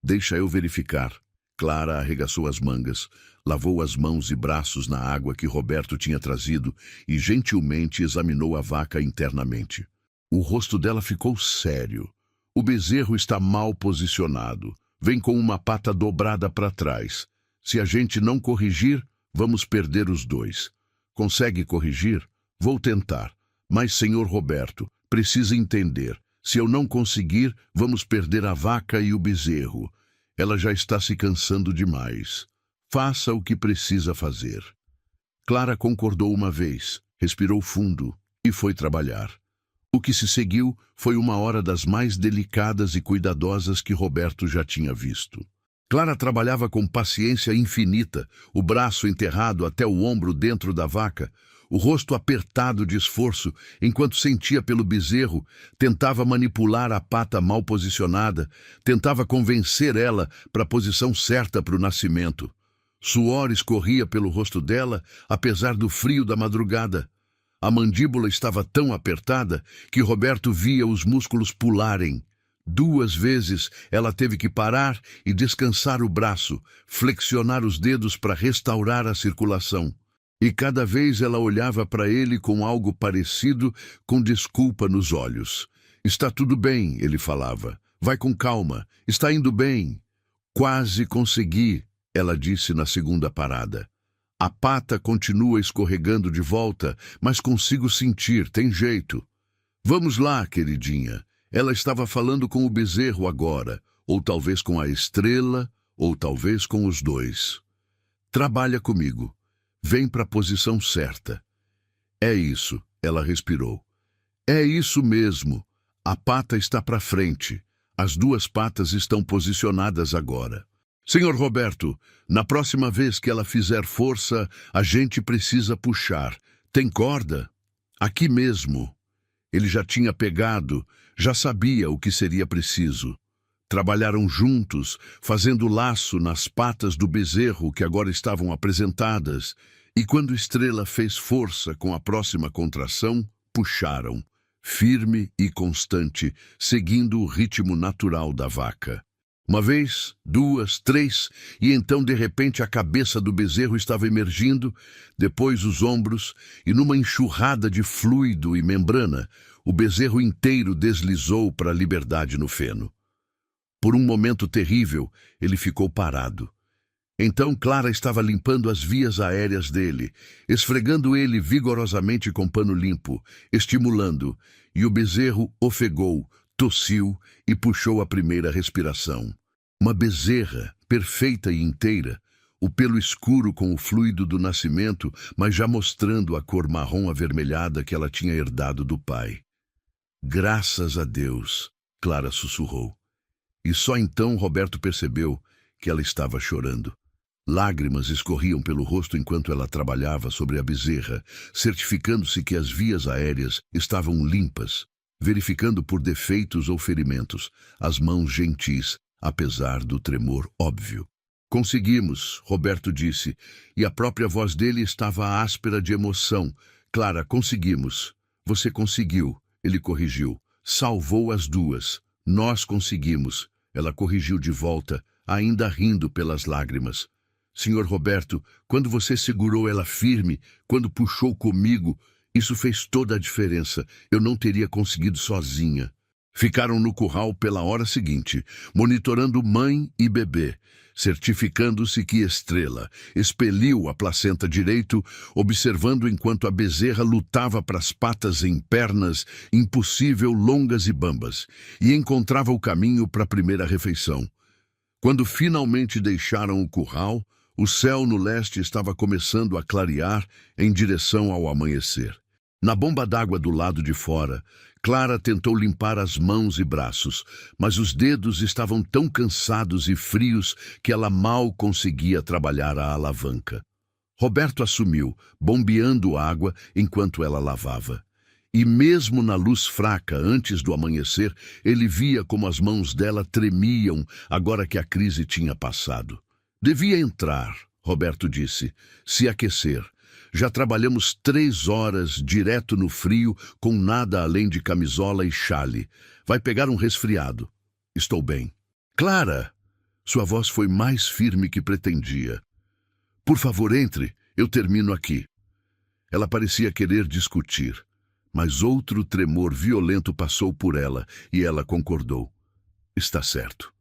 S1: Deixa eu verificar. Clara arregaçou as mangas, lavou as mãos e braços na água que Roberto tinha trazido e gentilmente examinou a vaca internamente. O rosto dela ficou sério. O bezerro está mal posicionado. Vem com uma pata dobrada para trás. Se a gente não corrigir, vamos perder os dois. Consegue corrigir? Vou tentar. Mas, senhor Roberto, precisa entender. Se eu não conseguir, vamos perder a vaca e o bezerro. Ela já está se cansando demais. Faça o que precisa fazer. Clara concordou uma vez, respirou fundo e foi trabalhar. O que se seguiu foi uma hora das mais delicadas e cuidadosas que Roberto já tinha visto. Clara trabalhava com paciência infinita, o braço enterrado até o ombro dentro da vaca, o rosto apertado de esforço, enquanto sentia pelo bezerro, tentava manipular a pata mal posicionada, tentava convencer ela para a posição certa para o nascimento. Suor escorria pelo rosto dela, apesar do frio da madrugada. A mandíbula estava tão apertada que Roberto via os músculos pularem. 2 vezes ela teve que parar e descansar o braço, flexionar os dedos para restaurar a circulação. E cada vez ela olhava para ele com algo parecido com desculpa nos olhos. Está tudo bem, ele falava. Vai com calma. Está indo bem. Quase consegui, ela disse na segunda parada. A pata continua escorregando de volta, mas consigo sentir, tem jeito. Vamos lá, queridinha. Ela estava falando com o bezerro agora, ou talvez com a Estrela, ou talvez com os dois. Trabalha comigo. Vem para a posição certa. É isso, ela respirou. É isso mesmo. A pata está para frente. As 2 patas estão posicionadas agora. Senhor Roberto, na próxima vez que ela fizer força, a gente precisa puxar. Tem corda? Aqui mesmo. Ele já tinha pegado, já sabia o que seria preciso. Trabalharam juntos, fazendo laço nas patas do bezerro que agora estavam apresentadas, e quando Estrela fez força com a próxima contração, puxaram, firme e constante, seguindo o ritmo natural da vaca. 1 vez, 2, 3, e então de repente a cabeça do bezerro estava emergindo, depois os ombros, e numa enxurrada de fluido e membrana, o bezerro inteiro deslizou para a liberdade no feno. Por um momento terrível, ele ficou parado. Então Clara estava limpando as vias aéreas dele, esfregando ele vigorosamente com pano limpo, estimulando, e o bezerro ofegou, tossiu e puxou a primeira respiração. Uma bezerra, perfeita e inteira, o pelo escuro com o fluido do nascimento, mas já mostrando a cor marrom avermelhada que ela tinha herdado do pai. Graças a Deus, Clara sussurrou. E só então Roberto percebeu que ela estava chorando. Lágrimas escorriam pelo rosto enquanto ela trabalhava sobre a bezerra, certificando-se que as vias aéreas estavam limpas, verificando por defeitos ou ferimentos, as mãos gentis, apesar do tremor óbvio. Conseguimos, Roberto disse, e a própria voz dele estava áspera de emoção. Clara, conseguimos. Você conseguiu, ele corrigiu. Salvou as duas. Nós conseguimos. Ela corrigiu de volta, ainda rindo pelas lágrimas. Senhor Roberto, quando você segurou ela firme, quando puxou comigo, isso fez toda a diferença. Eu não teria conseguido sozinha. Ficaram no curral pela hora seguinte, monitorando mãe e bebê, certificando-se que Estrela expeliu a placenta direito, observando enquanto a bezerra lutava para as patas em pernas, impossível longas e bambas, e encontrava o caminho para a primeira refeição. Quando finalmente deixaram o curral, o céu no leste estava começando a clarear em direção ao amanhecer. Na bomba d'água do lado de fora, Clara tentou limpar as mãos e braços, mas os dedos estavam tão cansados e frios que ela mal conseguia trabalhar a alavanca. Roberto assumiu, bombeando água enquanto ela lavava. E mesmo na luz fraca antes do amanhecer, ele via como as mãos dela tremiam agora que a crise tinha passado. Devia entrar, Roberto disse, se aquecer. Já trabalhamos 3 horas direto no frio, com nada além de camisola e chale. Vai pegar um resfriado. Estou bem. Clara! Sua voz foi mais firme que pretendia. Por favor, entre. Eu termino aqui. Ela parecia querer discutir, mas outro tremor violento passou por ela e ela concordou. Está certo.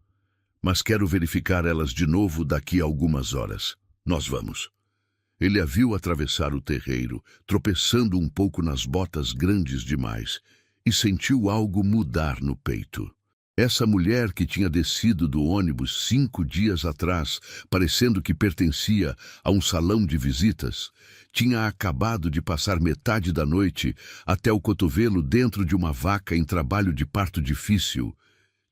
S1: Mas quero verificar elas de novo daqui a algumas horas. Nós vamos. Ele a viu atravessar o terreiro, tropeçando um pouco nas botas grandes demais, e sentiu algo mudar no peito. Essa mulher que tinha descido do ônibus 5 dias atrás, parecendo que pertencia a um salão de visitas, tinha acabado de passar metade da noite até o cotovelo dentro de uma vaca em trabalho de parto difícil.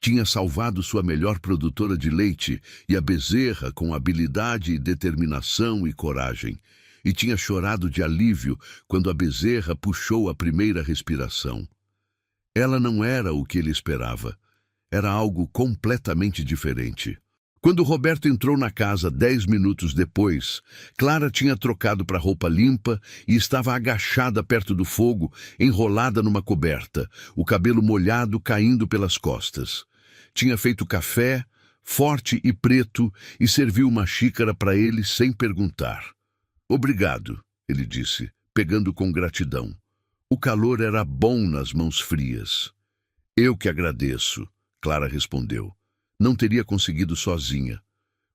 S1: Tinha salvado sua melhor produtora de leite e a bezerra com habilidade, determinação e coragem. E tinha chorado de alívio quando a bezerra puxou a primeira respiração. Ela não era o que ele esperava. Era algo completamente diferente. Quando Roberto entrou na casa 10 minutos depois, Clara tinha trocado para roupa limpa e estava agachada perto do fogo, enrolada numa coberta, o cabelo molhado caindo pelas costas. Tinha feito café, forte e preto, e serviu uma xícara para ele sem perguntar. Obrigado, ele disse, pegando com gratidão. O calor era bom nas mãos frias. Eu que agradeço, Clara respondeu. Não teria conseguido sozinha.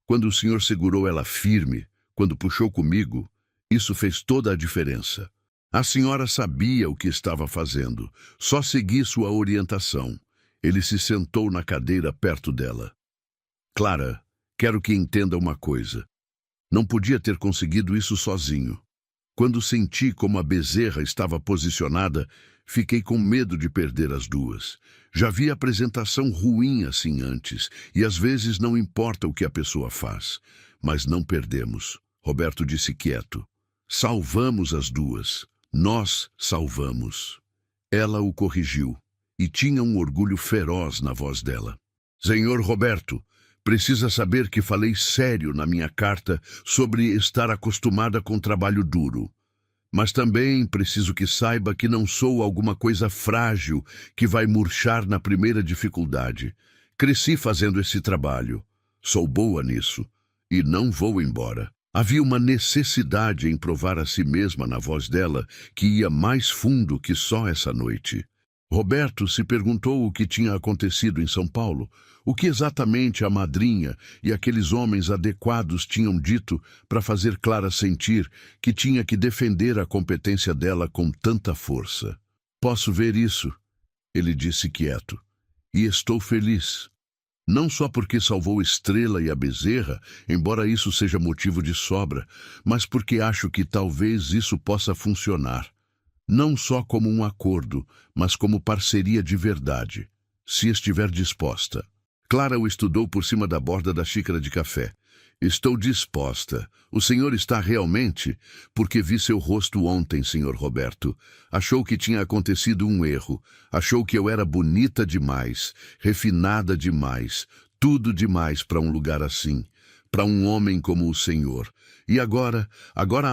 S1: Quando o senhor segurou ela firme, quando puxou comigo, isso fez toda a diferença. A senhora sabia o que estava fazendo, só segui sua orientação. Ele se sentou na cadeira perto dela. Clara, quero que entenda uma coisa. Não podia ter conseguido isso sozinho. Quando senti como a bezerra estava posicionada, fiquei com medo de perder as duas. Já vi apresentação ruim assim antes, e às vezes não importa o que a pessoa faz. Mas não perdemos, Roberto disse quieto. Salvamos as duas. Nós salvamos. Ela o corrigiu. E tinha um orgulho feroz na voz dela. Senhor Roberto, precisa saber que falei sério na minha carta sobre estar acostumada com trabalho duro. Mas também preciso que saiba que não sou alguma coisa frágil que vai murchar na primeira dificuldade. Cresci fazendo esse trabalho. Sou boa nisso. E não vou embora. Havia uma necessidade em provar a si mesma na voz dela que ia mais fundo que só essa noite. Roberto se perguntou o que tinha acontecido em São Paulo, o que exatamente a madrinha e aqueles homens adequados tinham dito para fazer Clara sentir que tinha que defender a competência dela com tanta força. Posso ver isso, ele disse quieto, e estou feliz. Não só porque salvou Estrela e a bezerra, embora isso seja motivo de sobra, mas porque acho que talvez isso possa funcionar. Não só como um acordo, mas como parceria de verdade, se estiver disposta. Clara o estudou por cima da borda da xícara de café. Estou disposta. O senhor está realmente? Porque vi seu rosto ontem, senhor Roberto. Achou que tinha acontecido um erro. Achou que eu era bonita demais, refinada demais, tudo demais para um lugar assim. para um homem como o senhor. E agora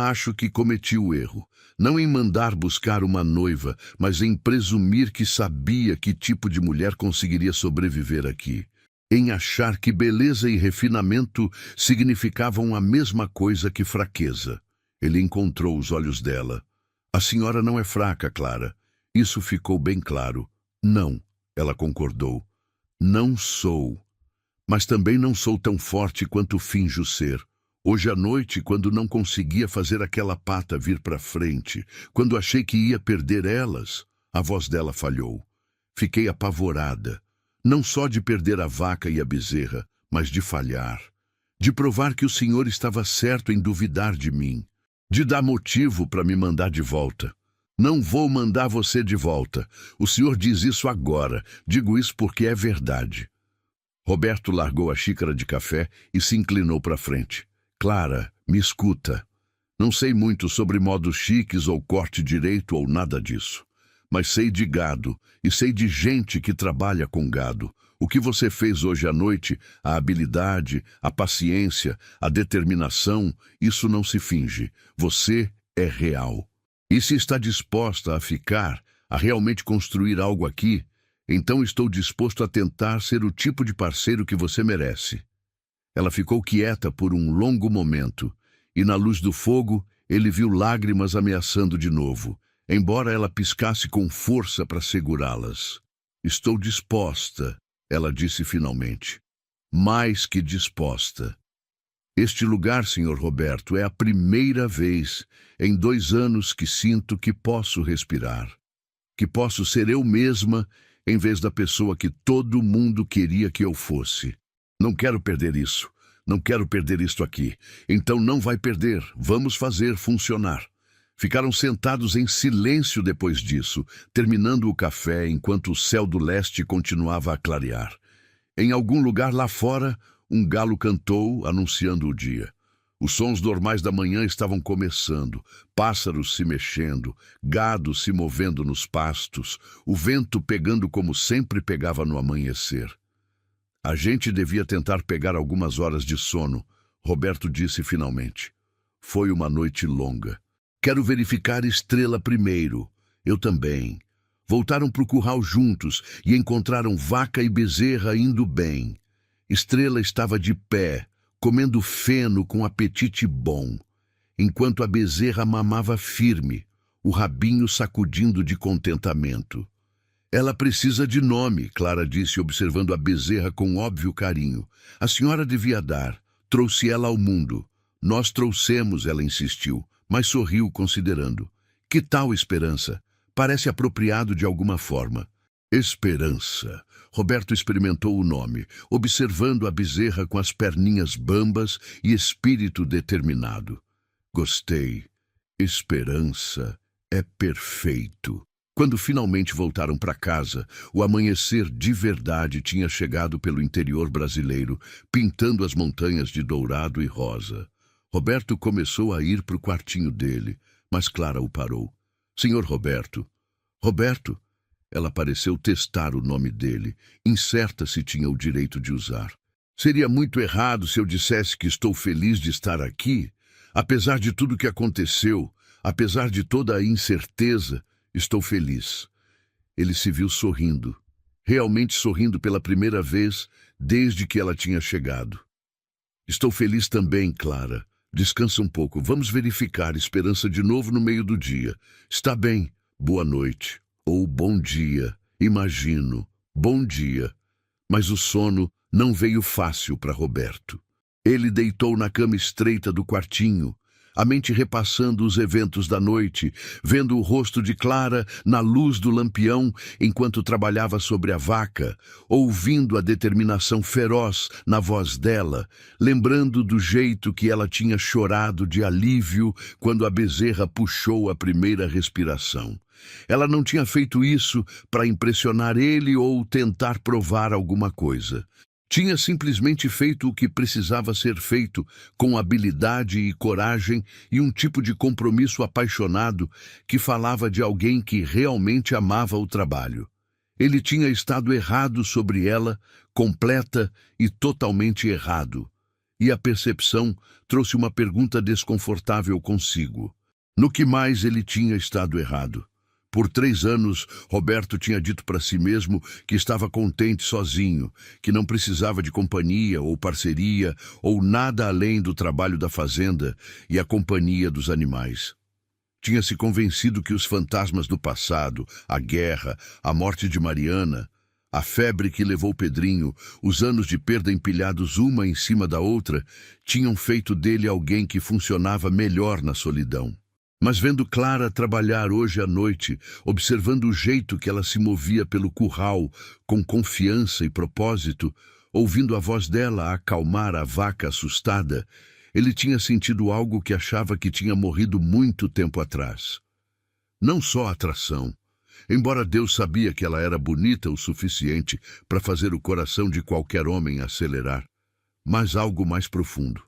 S1: acho que cometi o erro. Não em mandar buscar uma noiva, mas em presumir que sabia que tipo de mulher conseguiria sobreviver aqui. Em achar que beleza e refinamento significavam a mesma coisa que fraqueza. Ele encontrou os olhos dela. A senhora não é fraca, Clara. Isso ficou bem claro. Não, ela concordou. Não sou. Mas também não sou tão forte quanto finjo ser. Hoje à noite, quando não conseguia fazer aquela pata vir para frente, quando achei que ia perder elas, a voz dela falhou. Fiquei apavorada. Não só de perder a vaca e a bezerra, mas de falhar. De provar que o senhor estava certo em duvidar de mim. De dar motivo para me mandar de volta. Não vou mandar você de volta. O senhor diz isso agora. Digo isso porque é verdade. Roberto largou a xícara de café e se inclinou para frente. Clara, me escuta. Não sei muito sobre modos chiques ou corte direito ou nada disso. Mas sei de gado e sei de gente que trabalha com gado. O que você fez hoje à noite, a habilidade, a paciência, a determinação, isso não se finge. Você é real. E se está disposta a ficar, a realmente construir algo aqui, então estou disposto a tentar ser o tipo de parceiro que você merece. Ela ficou quieta por um longo momento, e na luz do fogo ele viu lágrimas ameaçando de novo, embora ela piscasse com força para segurá-las. Estou disposta, ela disse finalmente. Mais que disposta. Este lugar, Sr. Roberto, é a primeira vez em 2 anos que sinto que posso respirar. Que posso ser eu mesma em vez da pessoa que todo mundo queria que eu fosse. Não quero perder isso. Não quero perder isto aqui. Então não vai perder. Vamos fazer funcionar. Ficaram sentados em silêncio depois disso, terminando o café enquanto o céu do leste continuava a clarear. Em algum lugar lá fora, um galo cantou, anunciando o dia. Os sons normais da manhã estavam começando, pássaros se mexendo, gado se movendo nos pastos, o vento pegando como sempre pegava no amanhecer. A gente devia tentar pegar algumas horas de sono, Roberto disse finalmente. Foi uma noite longa. Quero verificar Estrela primeiro. Eu também. Voltaram para o curral juntos e encontraram vaca e bezerra indo bem. Estrela estava de pé, comendo feno com apetite bom, enquanto a bezerra mamava firme, o rabinho sacudindo de contentamento. Ela precisa de nome, Clara disse, observando a bezerra com óbvio carinho. A senhora devia dar. Trouxe ela ao mundo. Nós trouxemos, ela insistiu, mas sorriu considerando. Que tal Esperança? Parece apropriado de alguma forma. Esperança. Roberto experimentou o nome, observando a bezerra com as perninhas bambas e espírito determinado. Gostei. Esperança é perfeito. Quando finalmente voltaram para casa, o amanhecer de verdade tinha chegado pelo interior brasileiro, pintando as montanhas de dourado e rosa. Roberto começou a ir para o quartinho dele, mas Clara o parou. Senhor Roberto. Roberto? Ela pareceu testar o nome dele, incerta se tinha o direito de usar. Seria muito errado se eu dissesse que estou feliz de estar aqui? Apesar de tudo que aconteceu, apesar de toda a incerteza, estou feliz. Ele se viu sorrindo, realmente sorrindo pela primeira vez desde que ela tinha chegado. Estou feliz também, Clara. Descansa um pouco. Vamos verificar Esperança de novo no meio do dia. Está bem. Boa noite. Ou bom dia. Imagino. Bom dia. Mas o sono não veio fácil para Roberto. Ele deitou na cama estreita do quartinho, a mente repassando os eventos da noite, vendo o rosto de Clara na luz do lampião enquanto trabalhava sobre a vaca, ouvindo a determinação feroz na voz dela, lembrando do jeito que ela tinha chorado de alívio quando a bezerra puxou a primeira respiração. Ela não tinha feito isso para impressionar ele ou tentar provar alguma coisa. Tinha simplesmente feito o que precisava ser feito, com habilidade e coragem e um tipo de compromisso apaixonado que falava de alguém que realmente amava o trabalho. Ele tinha estado errado sobre ela, completa e totalmente errado. E a percepção trouxe uma pergunta desconfortável consigo. No que mais ele tinha estado errado? Por 3 anos, Roberto tinha dito para si mesmo que estava contente sozinho, que não precisava de companhia ou parceria ou nada além do trabalho da fazenda e a companhia dos animais. Tinha se convencido que os fantasmas do passado, a guerra, a morte de Mariana, a febre que levou Pedrinho, os anos de perda empilhados uma em cima da outra, tinham feito dele alguém que funcionava melhor na solidão. Mas vendo Clara trabalhar hoje à noite, observando o jeito que ela se movia pelo curral, com confiança e propósito, ouvindo a voz dela acalmar a vaca assustada, ele tinha sentido algo que achava que tinha morrido muito tempo atrás. Não só atração. Embora Deus sabia que ela era bonita o suficiente para fazer o coração de qualquer homem acelerar, mas algo mais profundo.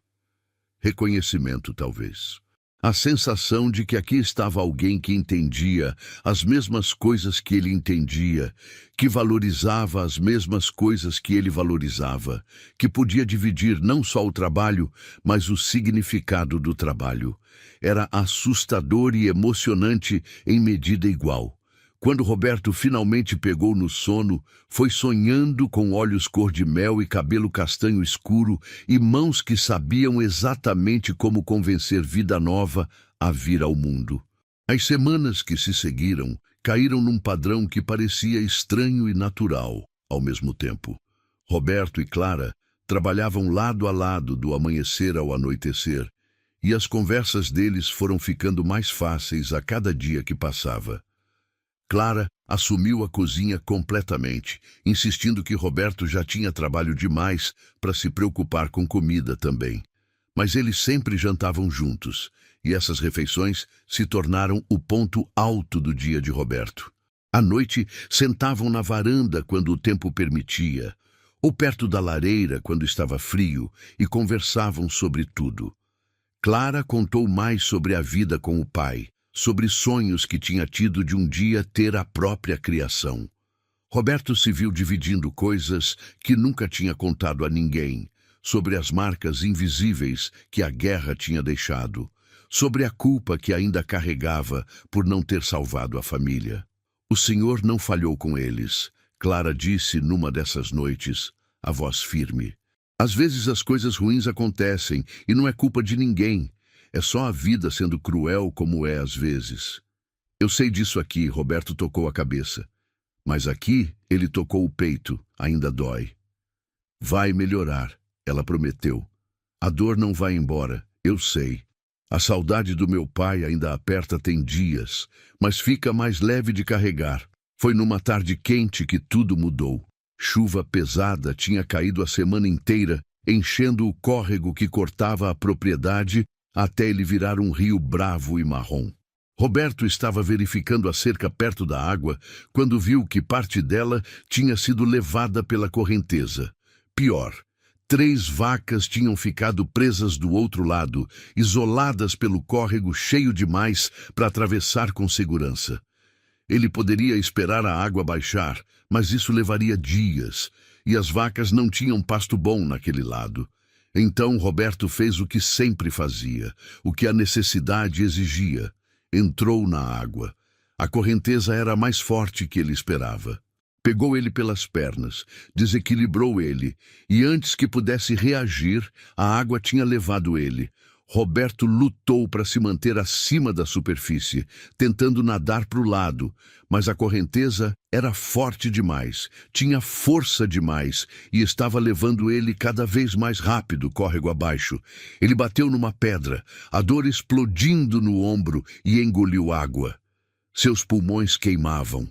S1: Reconhecimento, talvez. A sensação de que aqui estava alguém que entendia as mesmas coisas que ele entendia, que valorizava as mesmas coisas que ele valorizava, que podia dividir não só o trabalho, mas o significado do trabalho. Era assustador e emocionante em medida igual. Quando Roberto finalmente pegou no sono, foi sonhando com olhos cor-de-mel e cabelo castanho escuro e mãos que sabiam exatamente como convencer vida nova a vir ao mundo. As semanas que se seguiram caíram num padrão que parecia estranho e natural ao mesmo tempo. Roberto e Clara trabalhavam lado a lado do amanhecer ao anoitecer, e as conversas deles foram ficando mais fáceis a cada dia que passava. Clara assumiu a cozinha completamente, insistindo que Roberto já tinha trabalho demais para se preocupar com comida também. Mas eles sempre jantavam juntos, e essas refeições se tornaram o ponto alto do dia de Roberto. À noite, sentavam na varanda quando o tempo permitia, ou perto da lareira quando estava frio, e conversavam sobre tudo. Clara contou mais sobre a vida com o pai, sobre sonhos que tinha tido de um dia ter a própria criação. Roberto se viu dividindo coisas que nunca tinha contado a ninguém, sobre as marcas invisíveis que a guerra tinha deixado, sobre a culpa que ainda carregava por não ter salvado a família. O Senhor não falhou com eles, Clara disse numa dessas noites, a voz firme. Às vezes as coisas ruins acontecem e não é culpa de ninguém. É só a vida sendo cruel como é às vezes. Eu sei disso aqui, Roberto tocou a cabeça. Mas aqui ele tocou o peito, ainda dói. Vai melhorar, ela prometeu. A dor não vai embora, eu sei. A saudade do meu pai ainda aperta tem dias, mas fica mais leve de carregar. Foi numa tarde quente que tudo mudou. Chuva pesada tinha caído a semana inteira, enchendo o córrego que cortava a propriedade até ele virar um rio bravo e marrom. Roberto estava verificando a cerca perto da água quando viu que parte dela tinha sido levada pela correnteza. Pior, 3 vacas tinham ficado presas do outro lado, isoladas pelo córrego cheio demais para atravessar com segurança. Ele poderia esperar a água baixar, mas isso levaria dias, e as vacas não tinham pasto bom naquele lado. Então Roberto fez o que sempre fazia, o que a necessidade exigia. Entrou na água. A correnteza era mais forte que ele esperava. Pegou ele pelas pernas, desequilibrou ele, e antes que pudesse reagir, a água tinha levado ele. Roberto lutou para se manter acima da superfície, tentando nadar para o lado, mas a correnteza era forte demais, tinha força demais e estava levando ele cada vez mais rápido córrego abaixo. Ele bateu numa pedra, a dor explodindo no ombro e engoliu água. Seus pulmões queimavam.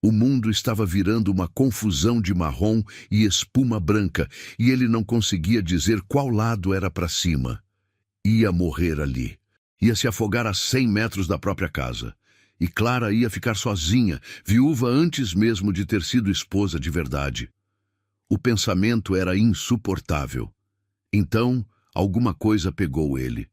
S1: O mundo estava virando uma confusão de marrom e espuma branca, e ele não conseguia dizer qual lado era para cima. Ia morrer ali. Ia se afogar a 100 metros da própria casa. E Clara ia ficar sozinha, viúva antes mesmo de ter sido esposa de verdade. O pensamento era insuportável. Então, alguma coisa pegou ele.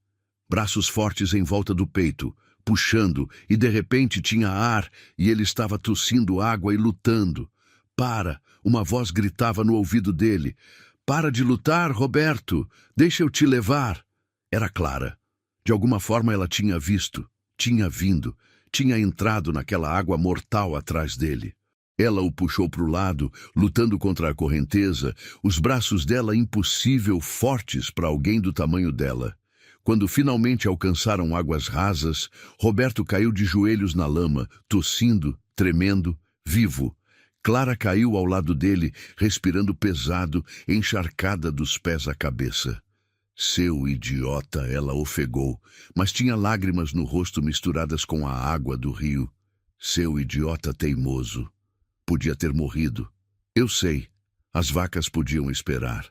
S1: Braços fortes em volta do peito, puxando, e de repente tinha ar, e ele estava tossindo água e lutando. Para! Uma voz gritava no ouvido dele. Para de lutar, Roberto. Deixa eu te levar. Era Clara. De alguma forma ela tinha visto, tinha vindo, tinha entrado naquela água mortal atrás dele. Ela o puxou para o lado, lutando contra a correnteza, os braços dela impossível fortes para alguém do tamanho dela. Quando finalmente alcançaram águas rasas, Roberto caiu de joelhos na lama, tossindo, tremendo, vivo. Clara caiu ao lado dele, respirando pesado, encharcada dos pés à cabeça. Seu idiota, ela ofegou, mas tinha lágrimas no rosto misturadas com a água do rio. Seu idiota teimoso. Podia ter morrido. Eu sei. As vacas podiam esperar.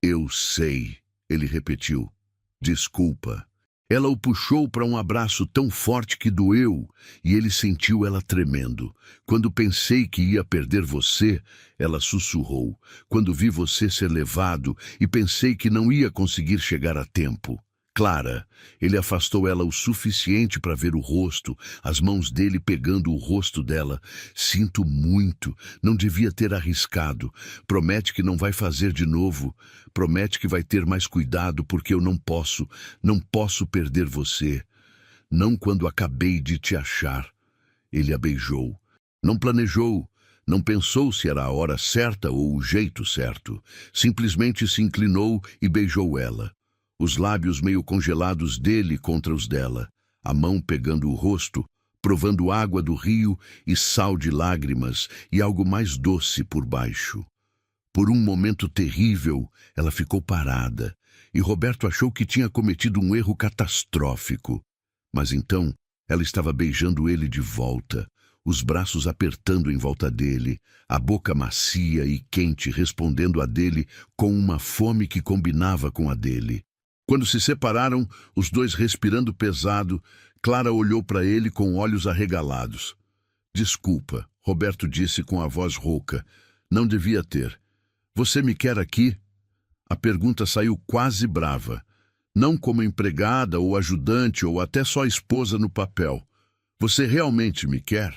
S1: Eu sei, ele repetiu. Desculpa. Ela o puxou para um abraço tão forte que doeu, e ele sentiu ela tremendo. Quando pensei que ia perder você, ela sussurrou. Quando vi você ser levado e pensei que não ia conseguir chegar a tempo. Clara, ele afastou ela o suficiente para ver o rosto, as mãos dele pegando o rosto dela. Sinto muito, não devia ter arriscado. Promete que não vai fazer de novo. Promete que vai ter mais cuidado porque eu não posso perder você. Não quando acabei de te achar. Ele a beijou. Não planejou. Não pensou se era a hora certa ou o jeito certo. Simplesmente se inclinou e beijou ela. Os lábios meio congelados dele contra os dela, a mão pegando o rosto, provando água do rio e sal de lágrimas e algo mais doce por baixo. Por um momento terrível, ela ficou parada, e Roberto achou que tinha cometido um erro catastrófico. Mas então, ela estava beijando ele de volta, os braços apertando em volta dele, a boca macia e quente respondendo a dele com uma fome que combinava com a dele. Quando se separaram, os dois respirando pesado, Clara olhou para ele com olhos arregalados. Desculpa, Roberto disse com a voz rouca. Não devia ter. Você me quer aqui? A pergunta saiu quase brava. Não como empregada ou ajudante ou até só esposa no papel. Você realmente me quer?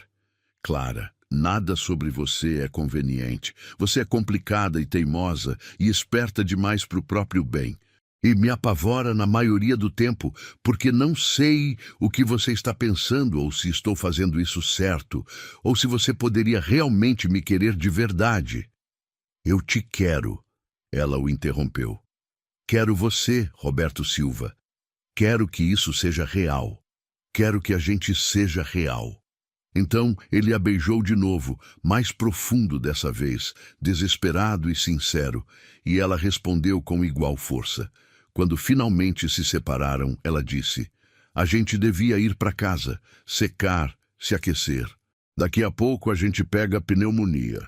S1: Clara, nada sobre você é conveniente. Você é complicada e teimosa e esperta demais para o próprio bem. E me apavora na maioria do tempo, porque não sei o que você está pensando ou se estou fazendo isso certo, ou se você poderia realmente me querer de verdade. Eu te quero, ela o interrompeu. Quero você, Roberto Silva. Quero que isso seja real. Quero que a gente seja real. Então ele a beijou de novo, mais profundo dessa vez, desesperado e sincero, e ela respondeu com igual força. Quando finalmente se separaram, ela disse, a gente devia ir para casa, secar, se aquecer. Daqui a pouco a gente pega pneumonia.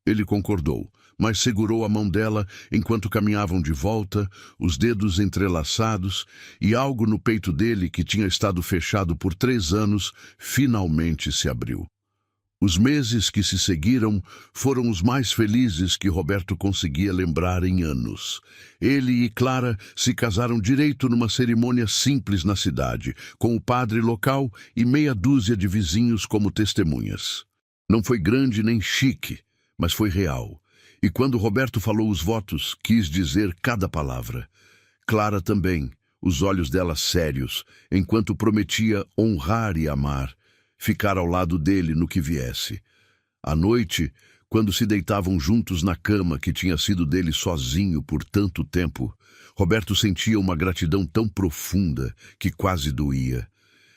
S1: Ele concordou, mas segurou a mão dela enquanto caminhavam de volta, os dedos entrelaçados, e algo no peito dele, que tinha estado fechado por 3 anos, finalmente se abriu. Os meses que se seguiram foram os mais felizes que Roberto conseguia lembrar em anos. Ele e Clara se casaram direito numa cerimônia simples na cidade, com o padre local e meia dúzia de vizinhos como testemunhas. Não foi grande nem chique, mas foi real. E quando Roberto falou os votos, quis dizer cada palavra. Clara também, os olhos dela sérios, enquanto prometia honrar e amar, ficar ao lado dele no que viesse. À noite, quando se deitavam juntos na cama que tinha sido dele sozinho por tanto tempo, Roberto sentia uma gratidão tão profunda que quase doía.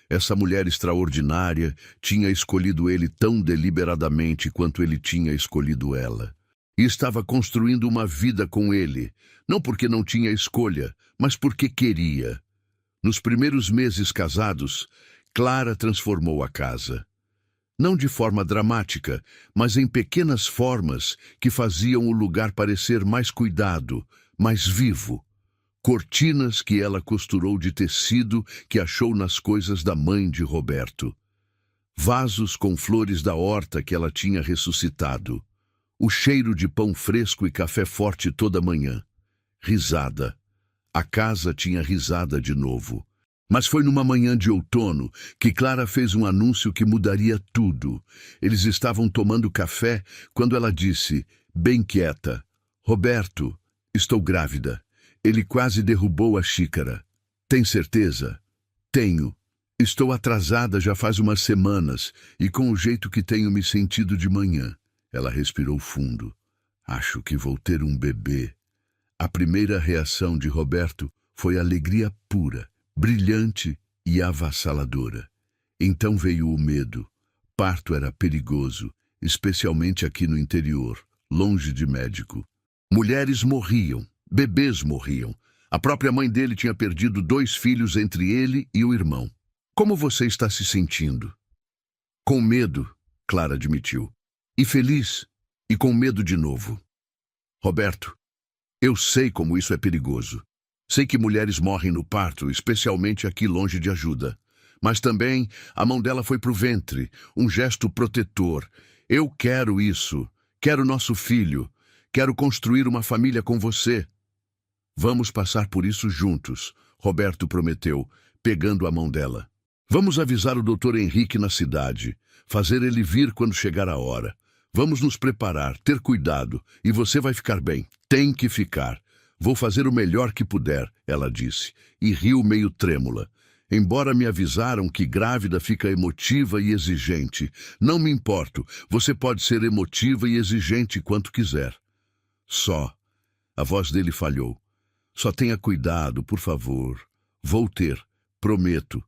S1: Essa mulher extraordinária tinha escolhido ele tão deliberadamente quanto ele tinha escolhido ela. E estava construindo uma vida com ele, não porque não tinha escolha, mas porque queria. Nos primeiros meses casados, Clara transformou a casa. Não de forma dramática, mas em pequenas formas que faziam o lugar parecer mais cuidado, mais vivo. Cortinas que ela costurou de tecido que achou nas coisas da mãe de Roberto. Vasos com flores da horta que ela tinha ressuscitado. O cheiro de pão fresco e café forte toda manhã. Risada. A casa tinha risada de novo. Mas foi numa manhã de outono que Clara fez um anúncio que mudaria tudo. Eles estavam tomando café quando ela disse, bem quieta, Roberto, Estou grávida. Ele quase derrubou a xícara. Tem certeza? Tenho. Estou atrasada já faz umas semanas e com o jeito que tenho me sentido de manhã. Ela respirou fundo. Acho que vou ter um bebê. A primeira reação de Roberto foi alegria pura, brilhante e avassaladora. Então veio o medo. Parto era perigoso, especialmente aqui no interior, longe de médico. Mulheres morriam, bebês morriam. A própria mãe dele tinha perdido 2 filhos entre ele e o irmão. Como você está se sentindo? Com medo, Clara admitiu. E feliz, e com medo de novo. Roberto, eu sei como isso é perigoso. Sei que mulheres morrem no parto, especialmente aqui longe de ajuda. Mas também a mão dela foi pro ventre, um gesto protetor. Eu quero isso. Quero nosso filho. Quero construir uma família com você. Vamos passar por isso juntos, Roberto prometeu, pegando a mão dela. Vamos avisar o Dr. Henrique na cidade, fazer ele vir quando chegar a hora. Vamos nos preparar, ter cuidado, e você vai ficar bem. Tem que ficar. Vou fazer o melhor que puder, ela disse, e riu meio trêmula. Embora me avisaram que grávida fica emotiva e exigente. Não me importo, você pode ser emotiva e exigente quanto quiser. Só. A voz dele falhou. Só tenha cuidado, por favor. Vou ter, prometo.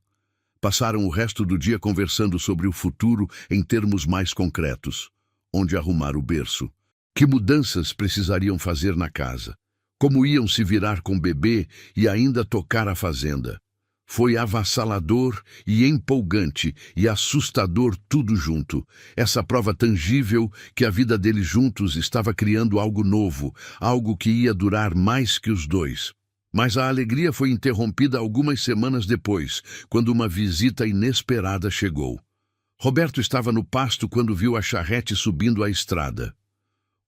S1: Passaram o resto do dia conversando sobre o futuro em termos mais concretos. Onde arrumar o berço? Que mudanças precisariam fazer na casa? Como iam se virar com o bebê e ainda tocar a fazenda? Foi avassalador e empolgante e assustador tudo junto. Essa prova tangível que a vida deles juntos estava criando algo novo, algo que ia durar mais que os dois. Mas a alegria foi interrompida algumas semanas depois, quando uma visita inesperada chegou. Roberto estava no pasto quando viu a charrete subindo a estrada.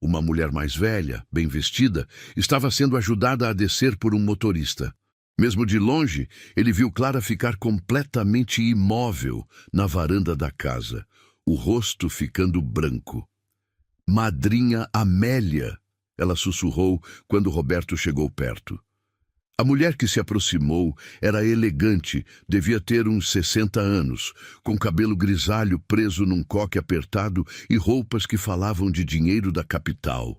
S1: Uma mulher mais velha, bem vestida, estava sendo ajudada a descer por um motorista. Mesmo de longe, ele viu Clara ficar completamente imóvel na varanda da casa, o rosto ficando branco. Madrinha Amélia, ela sussurrou quando Roberto chegou perto. A mulher que se aproximou era elegante, devia ter uns 60 anos, com cabelo grisalho preso num coque apertado e roupas que falavam de dinheiro da capital.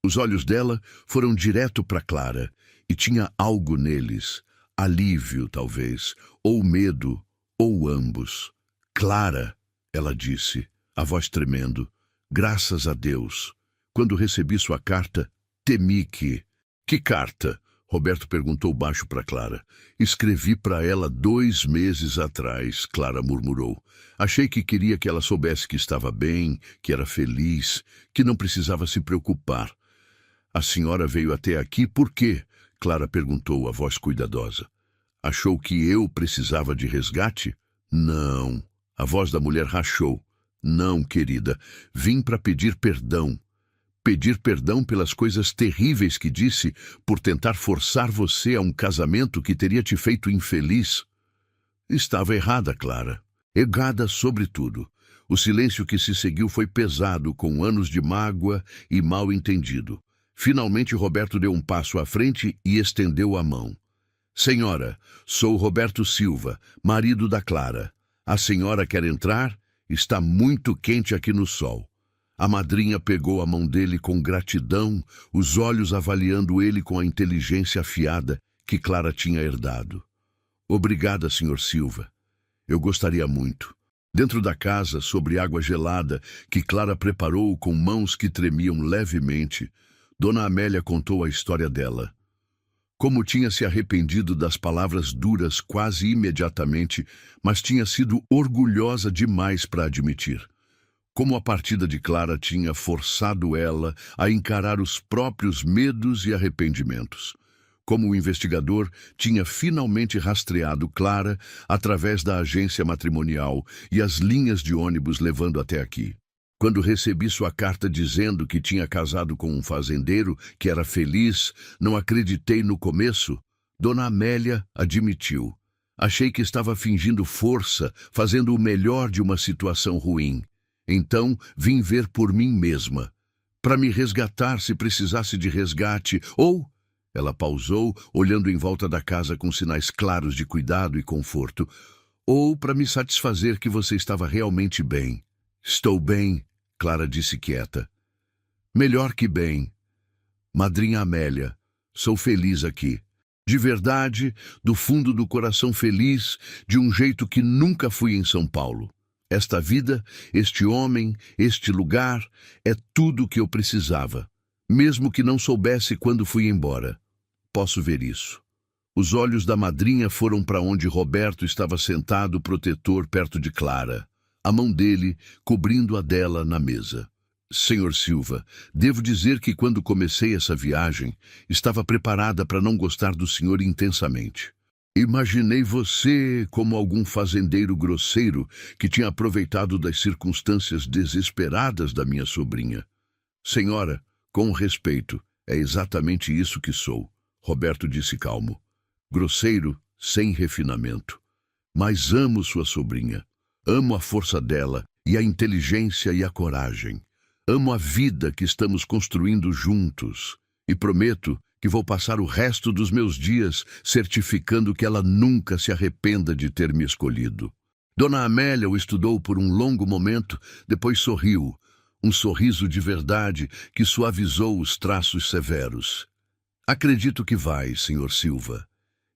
S1: Os olhos dela foram direto para Clara, e tinha algo neles, alívio talvez, ou medo, ou ambos. Clara, ela disse, a voz tremendo, graças a Deus. Quando recebi sua carta, temi que... Que carta? Roberto perguntou baixo para Clara. Escrevi para ela 2 meses atrás, Clara murmurou. Achei que queria que ela soubesse que estava bem, que era feliz, que não precisava se preocupar. A senhora veio até aqui por quê? Clara perguntou, a voz cuidadosa. Achou que eu precisava de resgate? Não. A voz da mulher rachou. Não, querida. Vim para pedir perdão. Pedir perdão pelas coisas terríveis que disse, por tentar forçar você a um casamento que teria te feito infeliz. Estava errada, Clara. Errada sobretudo. O silêncio que se seguiu foi pesado, com anos de mágoa e mal-entendido. Finalmente Roberto deu um passo à frente e estendeu a mão. Senhora, sou Roberto Silva, marido da Clara. A senhora quer entrar? Está muito quente aqui no sol. A madrinha pegou a mão dele com gratidão, os olhos avaliando ele com a inteligência afiada que Clara tinha herdado. Obrigada, Sr. Silva. Eu gostaria muito. Dentro da casa, sobre água gelada, que Clara preparou com mãos que tremiam levemente, Dona Amélia contou a história dela. Como tinha se arrependido das palavras duras quase imediatamente, mas tinha sido orgulhosa demais para admitir. Como a partida de Clara tinha forçado ela a encarar os próprios medos e arrependimentos. Como o investigador tinha finalmente rastreado Clara através da agência matrimonial e as linhas de ônibus levando até aqui. Quando recebi sua carta dizendo que tinha casado com um fazendeiro, que era feliz, não acreditei no começo. Dona Amélia admitiu. Achei que estava fingindo força, fazendo o melhor de uma situação ruim. Então vim ver por mim mesma, para me resgatar se precisasse de resgate, ou Ela pausou, olhando em volta da casa com sinais claros de cuidado e conforto. Ou para me satisfazer que você estava realmente bem. Estou bem, Clara disse quieta. Melhor que bem. Madrinha Amélia, sou feliz aqui. De verdade, do fundo do coração feliz, de um jeito que nunca fui em São Paulo. Esta vida, este homem, este lugar, é tudo o que eu precisava. Mesmo que não soubesse quando fui embora. Posso ver isso. Os olhos da madrinha foram para onde Roberto estava sentado protetor perto de Clara, a mão dele cobrindo a dela na mesa. Senhor Silva, devo dizer que quando comecei essa viagem, estava preparada para não gostar do senhor intensamente. Imaginei você como algum fazendeiro grosseiro que tinha aproveitado das circunstâncias desesperadas da minha sobrinha. Senhora, com respeito, é exatamente isso que sou, Roberto disse calmo. Grosseiro, sem refinamento. Mas amo sua sobrinha. Amo a força dela, e a inteligência e a coragem. Amo a vida que estamos construindo juntos. E prometo que vou passar o resto dos meus dias certificando que ela nunca se arrependa de ter me escolhido. Dona Amélia o estudou por um longo momento, depois sorriu. Um sorriso de verdade que suavizou os traços severos. Acredito que vai, Sr. Silva.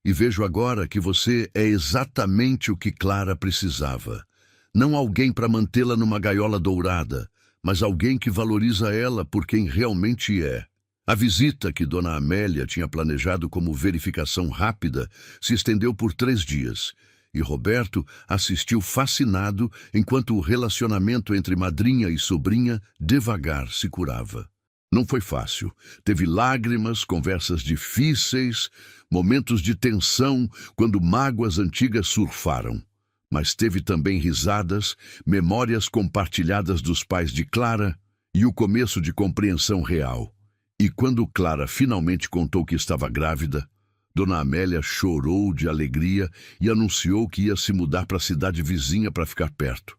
S1: E vejo agora que você é exatamente o que Clara precisava. Não alguém para mantê-la numa gaiola dourada, mas alguém que valoriza ela por quem realmente é. A visita que Dona Amélia tinha planejado como verificação rápida se estendeu por 3 dias, e Roberto assistiu fascinado enquanto o relacionamento entre madrinha e sobrinha devagar se curava. Não foi fácil. Teve lágrimas, conversas difíceis, momentos de tensão quando mágoas antigas surfaram. Mas teve também risadas, memórias compartilhadas dos pais de Clara e o começo de compreensão real. E quando Clara finalmente contou que estava grávida, Dona Amélia chorou de alegria e anunciou que ia se mudar para a cidade vizinha para ficar perto.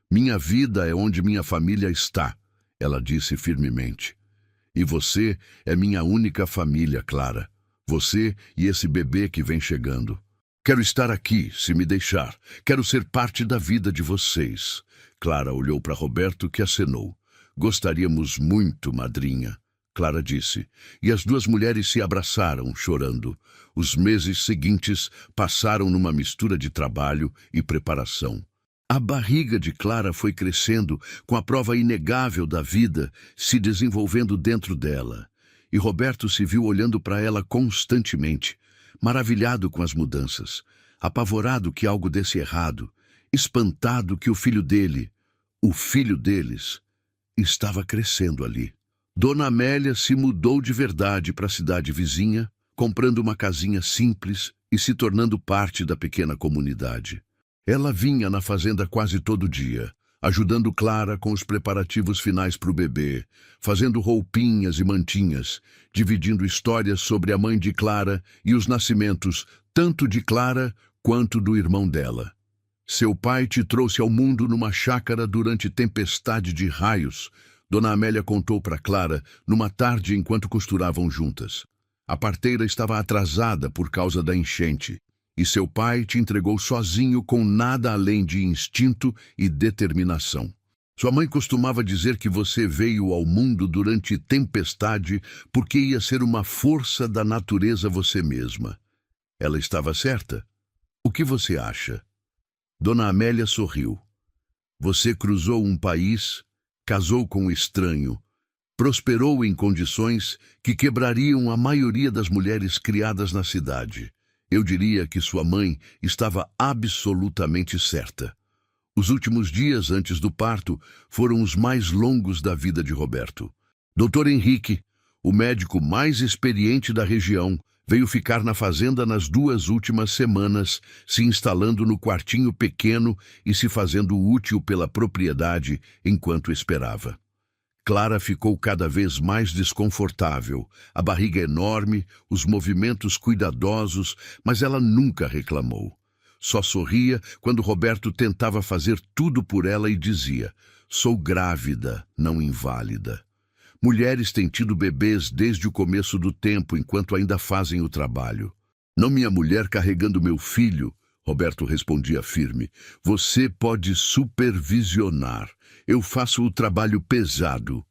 S1: Minha vida é onde minha família está, ela disse firmemente. E você é minha única família, Clara. Você e esse bebê que vem chegando. Quero estar aqui, se me deixar. Quero ser parte da vida de vocês. Clara olhou para Roberto, que acenou. Gostaríamos muito, madrinha, Clara disse. E as duas mulheres se abraçaram, chorando. Os meses seguintes passaram numa mistura de trabalho e preparação. A barriga de Clara foi crescendo com a prova inegável da vida se desenvolvendo dentro dela. E Roberto se viu olhando para ela constantemente, maravilhado com as mudanças, apavorado que algo desse errado, espantado que o filho dele, o filho deles, estava crescendo ali. Dona Amélia se mudou de verdade para a cidade vizinha, comprando uma casinha simples e se tornando parte da pequena comunidade. Ela vinha na fazenda quase todo dia, ajudando Clara com os preparativos finais para o bebê, fazendo roupinhas e mantinhas, dividindo histórias sobre a mãe de Clara e os nascimentos, tanto de Clara quanto do irmão dela. Seu pai te trouxe ao mundo numa chácara durante tempestade de raios, Dona Amélia contou para Clara numa tarde enquanto costuravam juntas. A parteira estava atrasada por causa da enchente, e seu pai te entregou sozinho com nada além de instinto e determinação. Sua mãe costumava dizer que você veio ao mundo durante tempestade porque ia ser uma força da natureza você mesma. Ela estava certa? O que você acha? Dona Amélia sorriu. Você cruzou um país, casou com um estranho, prosperou em condições que quebrariam a maioria das mulheres criadas na cidade. Eu diria que sua mãe estava absolutamente certa. Os últimos dias antes do parto foram os mais longos da vida de Roberto. Dr. Henrique, o médico mais experiente da região, veio ficar na fazenda nas 2 últimas semanas, se instalando no quartinho pequeno e se fazendo útil pela propriedade enquanto esperava. Clara ficou cada vez mais desconfortável, a barriga enorme, os movimentos cuidadosos, mas ela nunca reclamou. Só sorria quando Roberto tentava fazer tudo por ela e dizia: "Sou grávida, não inválida." Mulheres têm tido bebês desde o começo do tempo, enquanto ainda fazem o trabalho. Não minha mulher carregando meu filho, Roberto respondia firme. Você pode supervisionar. Eu faço o trabalho pesado.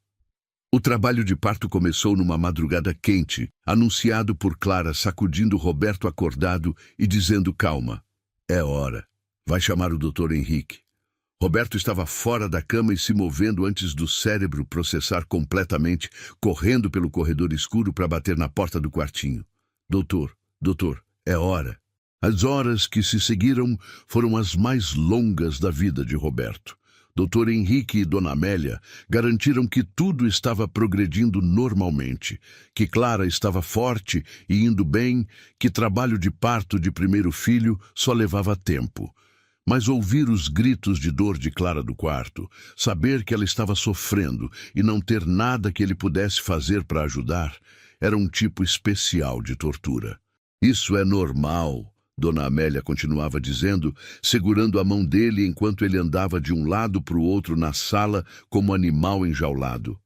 S1: O trabalho de parto começou numa madrugada quente, anunciado por Clara sacudindo Roberto acordado e dizendo calma. É hora. Vai chamar o Dr. Henrique. Roberto estava fora da cama e se movendo antes do cérebro processar completamente, correndo pelo corredor escuro para bater na porta do quartinho. Doutor, é hora. As horas que se seguiram foram as mais longas da vida de Roberto. Dr. Henrique e Dona Amélia garantiram que tudo estava progredindo normalmente, que Clara estava forte e indo bem, que trabalho de parto de primeiro filho só levava tempo. Mas ouvir os gritos de dor de Clara do quarto, saber que ela estava sofrendo e não ter nada que ele pudesse fazer para ajudar, era um tipo especial de tortura. Isso é normal, Dona Amélia continuava dizendo, segurando a mão dele enquanto ele andava de um lado para o outro na sala como animal enjaulado.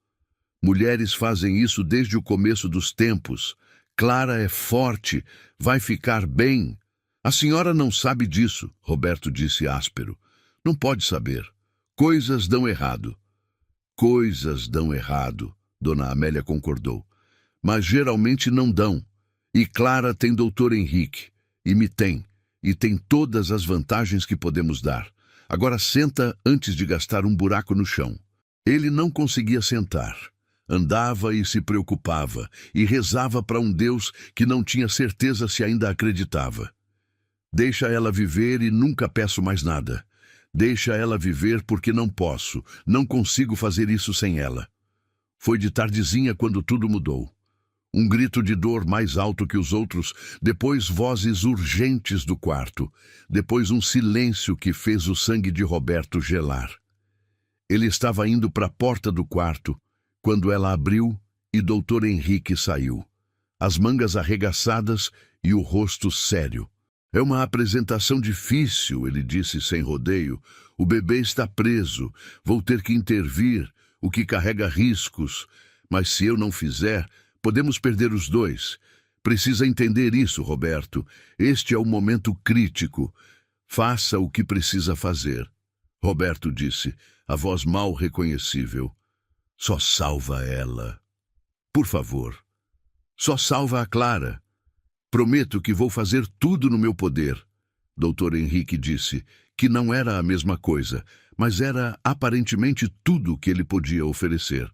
S1: Mulheres fazem isso desde o começo dos tempos. Clara é forte, vai ficar bem. A senhora não sabe disso, Roberto disse áspero. Não pode saber. Coisas dão errado. Coisas dão errado, Dona Amélia concordou. Mas geralmente não dão. E Clara tem Dr. Henrique. E me tem. E tem todas as vantagens que podemos dar. Agora senta antes de gastar um buraco no chão. Ele não conseguia sentar. Andava e se preocupava. E rezava para um Deus que não tinha certeza se ainda acreditava. Deixa ela viver e nunca peço mais nada. Deixa ela viver porque não posso, não consigo fazer isso sem ela. Foi de tardezinha quando tudo mudou. Um grito de dor mais alto que os outros, depois vozes urgentes do quarto, depois um silêncio que fez o sangue de Roberto gelar. Ele estava indo para a porta do quarto, quando ela abriu e Dr. Henrique saiu. As mangas arregaçadas e o rosto sério. É uma apresentação difícil, ele disse sem rodeio. O bebê está preso, vou ter que intervir, o que carrega riscos. Mas se eu não fizer, podemos perder os dois. Precisa entender isso, Roberto. Este é o momento crítico. Faça o que precisa fazer. Roberto disse, a voz mal reconhecível. Só salva ela. Por favor. Só salva a Clara. Prometo que vou fazer tudo no meu poder. Dr. Henrique disse que não era a mesma coisa, mas era aparentemente tudo o que ele podia oferecer.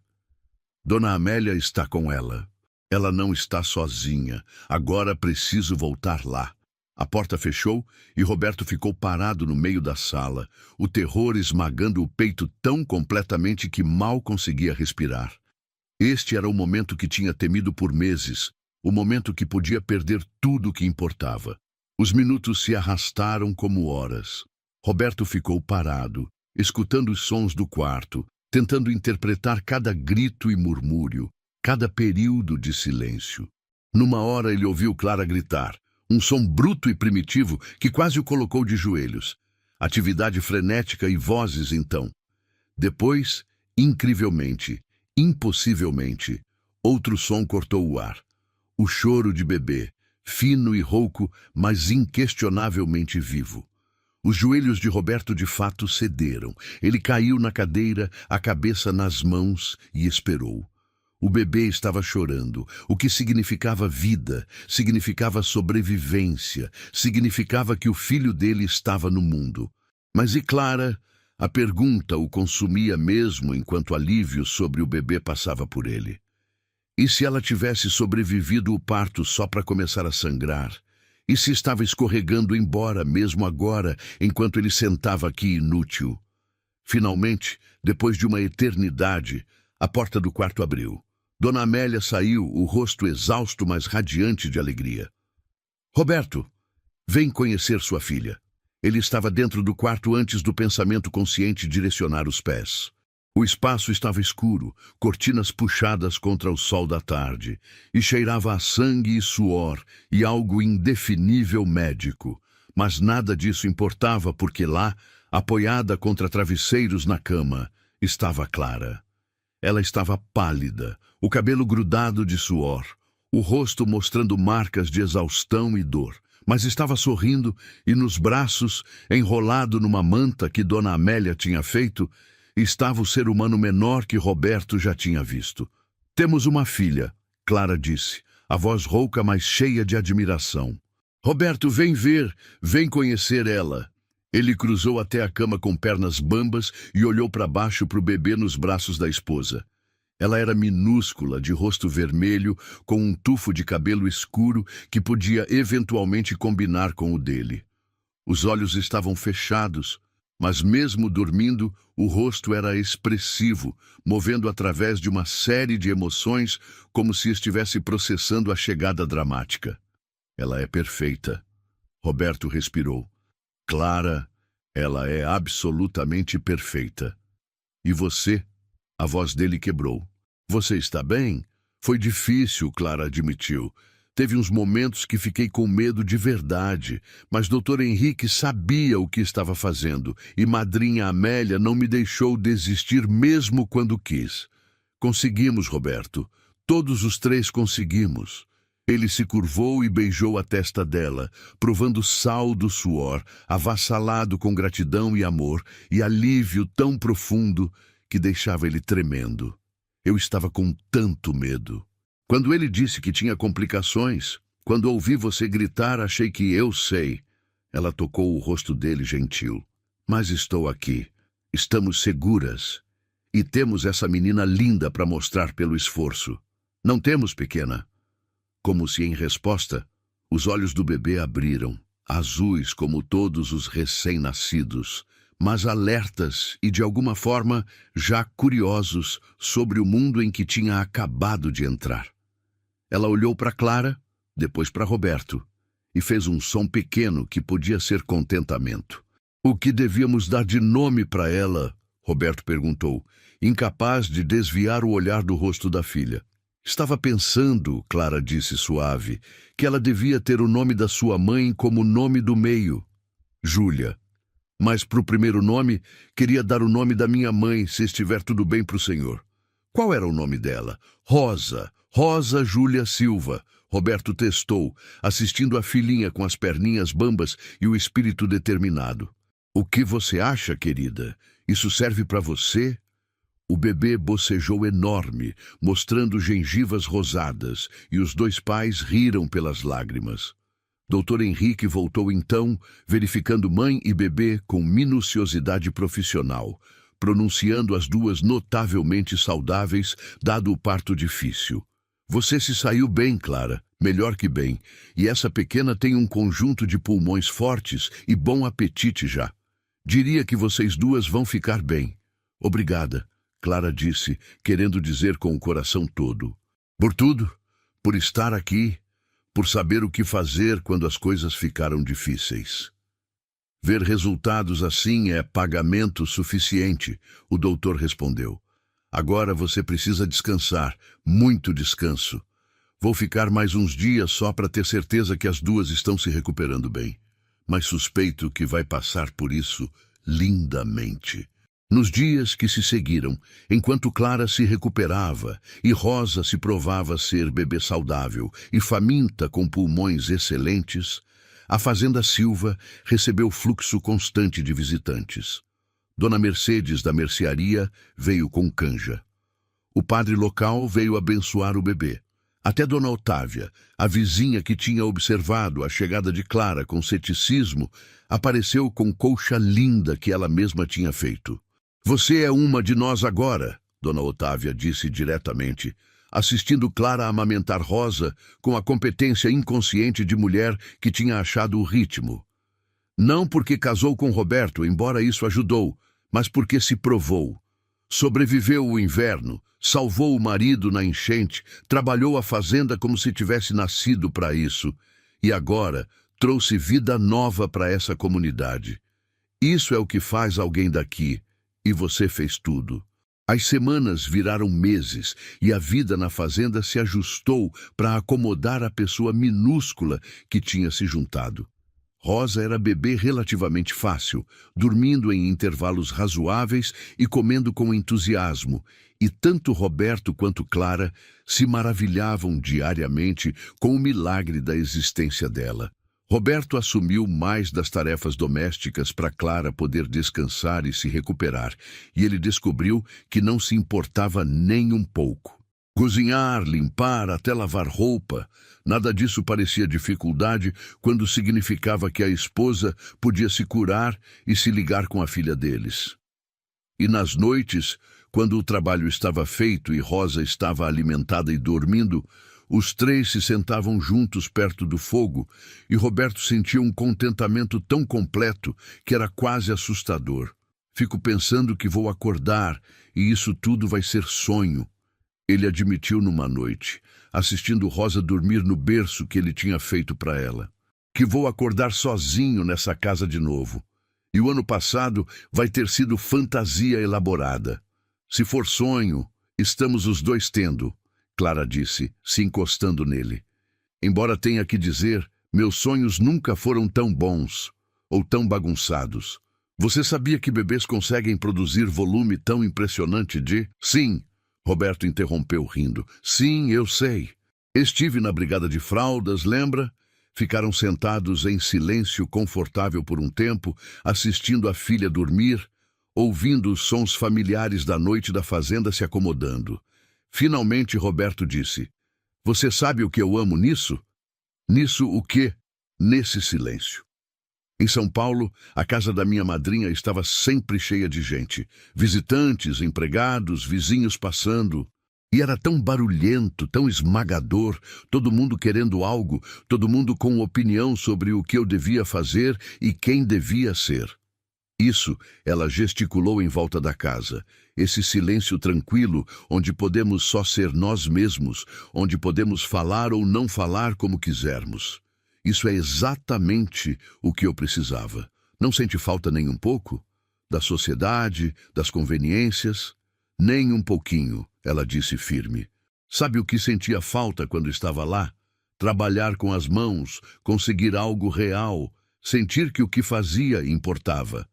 S1: Dona Amélia está com ela. Ela não está sozinha. Agora preciso voltar lá. A porta fechou e Roberto ficou parado no meio da sala, o terror esmagando o peito tão completamente que mal conseguia respirar. Este era o momento que tinha temido por meses, o momento que podia perder tudo o que importava. Os minutos se arrastaram como horas. Roberto ficou parado, escutando os sons do quarto, tentando interpretar cada grito e murmúrio, cada período de silêncio. Numa hora ele ouviu Clara gritar, um som bruto e primitivo que quase o colocou de joelhos. Atividade frenética e vozes então. Depois, incrivelmente, impossivelmente, outro som cortou o ar. O choro de bebê, fino e rouco, mas inquestionavelmente vivo. Os joelhos de Roberto de fato cederam. Ele caiu na cadeira, a cabeça nas mãos e esperou. O bebê estava chorando, o que significava vida, significava sobrevivência, significava que o filho dele estava no mundo. Mas e Clara? A pergunta o consumia mesmo enquanto alívio sobre o bebê passava por ele. E se ela tivesse sobrevivido o parto só para começar a sangrar? E se estava escorregando embora mesmo agora, enquanto ele sentava aqui inútil? Finalmente, depois de uma eternidade, a porta do quarto abriu. Dona Amélia saiu, o rosto exausto, mas radiante de alegria. Roberto, vem conhecer sua filha. Ele estava dentro do quarto antes do pensamento consciente direcionar os pés. O espaço estava escuro, cortinas puxadas contra o sol da tarde, e cheirava a sangue e suor e algo indefinível médico. Mas nada disso importava porque lá, apoiada contra travesseiros na cama, estava Clara. Ela estava pálida, o cabelo grudado de suor, o rosto mostrando marcas de exaustão e dor. Mas estava sorrindo e nos braços, enrolado numa manta que Dona Amélia tinha feito, estava o ser humano menor que Roberto já tinha visto. Temos uma filha, Clara disse, a voz rouca, mas cheia de admiração. Roberto, vem ver, vem conhecer ela. Ele cruzou até a cama com pernas bambas e olhou para baixo para o bebê nos braços da esposa. Ela era minúscula, de rosto vermelho, com um tufo de cabelo escuro que podia eventualmente combinar com o dele. Os olhos estavam fechados, mas mesmo dormindo, o rosto era expressivo, movendo através de uma série de emoções como se estivesse processando a chegada dramática. Ela é perfeita. Roberto respirou. Clara, ela é absolutamente perfeita. E você? A voz dele quebrou. Você está bem? Foi difícil, Clara admitiu. Teve uns momentos que fiquei com medo de verdade, mas Dr. Henrique sabia o que estava fazendo e Madrinha Amélia não me deixou desistir mesmo quando quis. Conseguimos, Roberto. Todos os três conseguimos. Ele se curvou e beijou a testa dela, provando sal do suor, avassalado com gratidão e amor, e alívio tão profundo que deixava ele tremendo. Eu estava com tanto medo. Quando ele disse que tinha complicações, quando ouvi você gritar, achei que eu sei. Ela tocou o rosto dele gentil. Mas estou aqui. Estamos seguras. E temos essa menina linda para mostrar pelo esforço. Não temos, pequena? Como se em resposta, os olhos do bebê abriram, azuis como todos os recém-nascidos, mas alertas e, de alguma forma, já curiosos sobre o mundo em que tinha acabado de entrar. Ela olhou para Clara, depois para Roberto, e fez um som pequeno que podia ser contentamento. O que devíamos dar de nome para ela? Roberto perguntou, incapaz de desviar o olhar do rosto da filha. Estava pensando, Clara disse suave, que ela devia ter o nome da sua mãe como nome do meio. Júlia. Mas para o primeiro nome, queria dar o nome da minha mãe, se estiver tudo bem para o senhor. Qual era o nome dela? Rosa. Rosa Júlia Silva. Roberto testou, assistindo a filhinha com as perninhas bambas e o espírito determinado. O que você acha, querida? Isso serve para você? O bebê bocejou enorme, mostrando gengivas rosadas, e os dois pais riram pelas lágrimas. Dr. Henrique voltou então, verificando mãe e bebê com minuciosidade profissional, pronunciando as duas notavelmente saudáveis, dado o parto difícil. Você se saiu bem, Clara, melhor que bem, e essa pequena tem um conjunto de pulmões fortes e bom apetite já. Diria que vocês duas vão ficar bem. Obrigada, Clara disse, querendo dizer com o coração todo. Por tudo, por estar aqui, por saber o que fazer quando as coisas ficaram difíceis. Ver resultados assim é pagamento suficiente, o doutor respondeu. Agora você precisa descansar, muito descanso. Vou ficar mais uns dias só para ter certeza que as duas estão se recuperando bem. Mas suspeito que vai passar por isso lindamente. Nos dias que se seguiram, enquanto Clara se recuperava e Rosa se provava ser bebê saudável e faminta com pulmões excelentes, a Fazenda Silva recebeu fluxo constante de visitantes. Dona Mercedes da mercearia veio com canja. O padre local veio abençoar o bebê. Até Dona Otávia, a vizinha que tinha observado a chegada de Clara com ceticismo, apareceu com colcha linda que ela mesma tinha feito. Você é uma de nós agora, Dona Otávia disse diretamente, assistindo Clara a amamentar Rosa com a competência inconsciente de mulher que tinha achado o ritmo. Não porque casou com Roberto, embora isso ajudou, mas porque se provou. Sobreviveu o inverno, salvou o marido na enchente, trabalhou a fazenda como se tivesse nascido para isso, e agora trouxe vida nova para essa comunidade. Isso é o que faz alguém daqui, e você fez tudo. As semanas viraram meses e a vida na fazenda se ajustou para acomodar a pessoa minúscula que tinha se juntado. Rosa era bebê relativamente fácil, dormindo em intervalos razoáveis e comendo com entusiasmo, e tanto Roberto quanto Clara se maravilhavam diariamente com o milagre da existência dela. Roberto assumiu mais das tarefas domésticas para Clara poder descansar e se recuperar, e ele descobriu que não se importava nem um pouco. Cozinhar, limpar, até lavar roupa, nada disso parecia dificuldade quando significava que a esposa podia se curar e se ligar com a filha deles. E nas noites, quando o trabalho estava feito e Rosa estava alimentada e dormindo, os três se sentavam juntos perto do fogo e Roberto sentia um contentamento tão completo que era quase assustador. Fico pensando que vou acordar e isso tudo vai ser sonho, ele admitiu numa noite, assistindo Rosa dormir no berço que ele tinha feito para ela. Que vou acordar sozinho nessa casa de novo. E o ano passado vai ter sido fantasia elaborada. Se for sonho, estamos os dois tendo, Clara disse, se encostando nele. Embora tenha que dizer, meus sonhos nunca foram tão bons ou tão bagunçados. Você sabia que bebês conseguem produzir volume tão impressionante de... Sim, Roberto interrompeu rindo. Sim, eu sei. Estive na brigada de fraldas, lembra? Ficaram sentados em silêncio confortável por um tempo, assistindo a filha dormir, ouvindo os sons familiares da noite da fazenda se acomodando. Finalmente Roberto disse, você sabe o que eu amo nisso? Nisso o quê? Nesse silêncio. Em São Paulo, a casa da minha madrinha estava sempre cheia de gente. Visitantes, empregados, vizinhos passando. E era tão barulhento, tão esmagador, todo mundo querendo algo, todo mundo com opinião sobre o que eu devia fazer e quem devia ser. Isso, ela gesticulou em volta da casa. Esse silêncio tranquilo, onde podemos só ser nós mesmos, onde podemos falar ou não falar como quisermos. Isso é exatamente o que eu precisava. Não sente falta nem um pouco? Da sociedade, das conveniências? Nem um pouquinho, ela disse firme. Sabe o que sentia falta quando estava lá? Trabalhar com as mãos, conseguir algo real, sentir que o que fazia importava.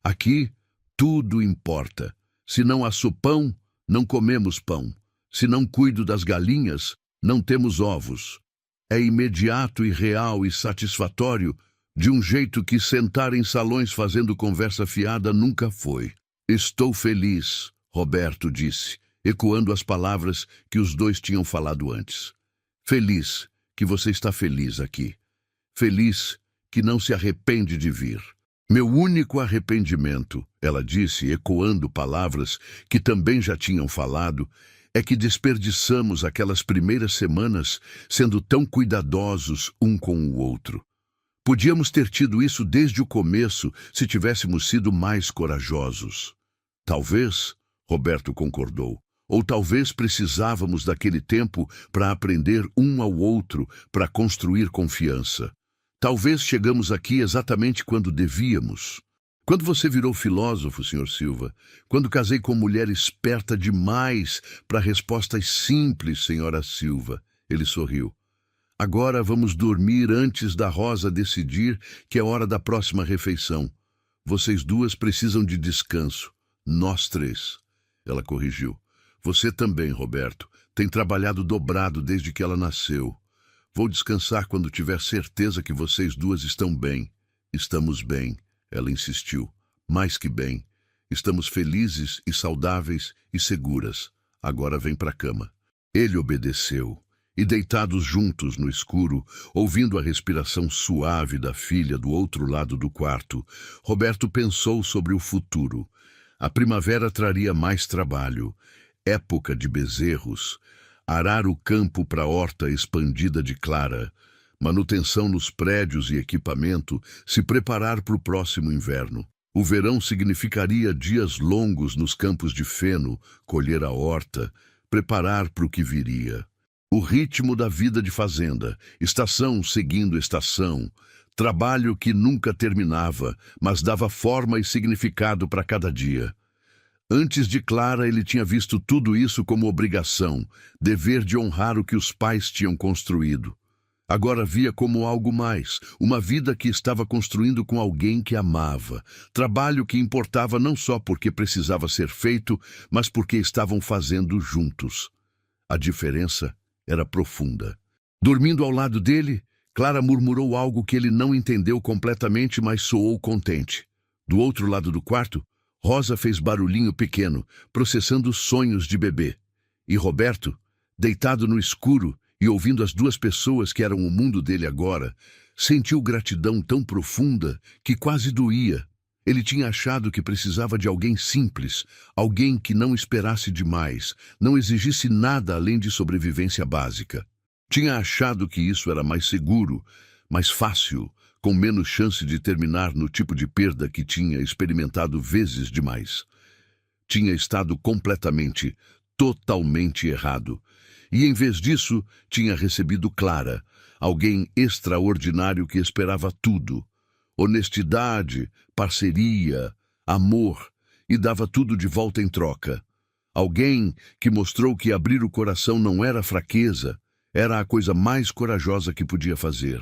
S1: Aqui, tudo importa. Se não assou pão, não comemos pão. Se não cuido das galinhas, não temos ovos. É imediato e real e satisfatório, de um jeito que sentar em salões fazendo conversa fiada nunca foi. Estou feliz, Roberto disse, ecoando as palavras que os dois tinham falado antes. Feliz que você está feliz aqui. Feliz que não se arrepende de vir. Meu único arrependimento, ela disse, ecoando palavras que também já tinham falado, é que desperdiçamos aquelas primeiras semanas sendo tão cuidadosos um com o outro. Podíamos ter tido isso desde o começo se tivéssemos sido mais corajosos. Talvez, Roberto concordou, ou talvez precisávamos daquele tempo para aprender um ao outro, para construir confiança. Talvez chegamos aqui exatamente quando devíamos. Quando você virou filósofo, Sr. Silva, quando casei com mulher esperta demais para respostas simples, Sra. Silva, ele sorriu. Agora vamos dormir antes da Rosa decidir que é hora da próxima refeição. Vocês duas precisam de descanso. Nós três. Ela corrigiu. Você também, Roberto, tem trabalhado dobrado desde que ela nasceu. Vou descansar quando tiver certeza que vocês duas estão bem. Estamos bem. Ela insistiu. Mais que bem. Estamos felizes e saudáveis e seguras. Agora vem para a cama. Ele obedeceu. E deitados juntos no escuro, ouvindo a respiração suave da filha do outro lado do quarto, Roberto pensou sobre o futuro. A primavera traria mais trabalho. Época de bezerros. Arar o campo para a horta expandida de Clara. Manutenção nos prédios e equipamento, se preparar para o próximo inverno. O verão significaria dias longos nos campos de feno, colher a horta, preparar para o que viria. O ritmo da vida de fazenda, estação seguindo estação, trabalho que nunca terminava, mas dava forma e significado para cada dia. Antes de Clara, ele tinha visto tudo isso como obrigação, dever de honrar o que os pais tinham construído. Agora via como algo mais, uma vida que estava construindo com alguém que amava, trabalho que importava não só porque precisava ser feito, mas porque estavam fazendo juntos. A diferença era profunda. Dormindo ao lado dele, Clara murmurou algo que ele não entendeu completamente, mas soou contente. Do outro lado do quarto, Rosa fez barulhinho pequeno, processando sonhos de bebê. E Roberto, deitado no escuro e ouvindo as duas pessoas que eram o mundo dele agora, sentiu gratidão tão profunda que quase doía. Ele tinha achado que precisava de alguém simples, alguém que não esperasse demais, não exigisse nada além de sobrevivência básica. Tinha achado que isso era mais seguro, mais fácil, com menos chance de terminar no tipo de perda que tinha experimentado vezes demais. Tinha estado completamente, totalmente errado. E, em vez disso, tinha recebido Clara, alguém extraordinário que esperava tudo. Honestidade, parceria, amor, e dava tudo de volta em troca. Alguém que mostrou que abrir o coração não era fraqueza, era a coisa mais corajosa que podia fazer.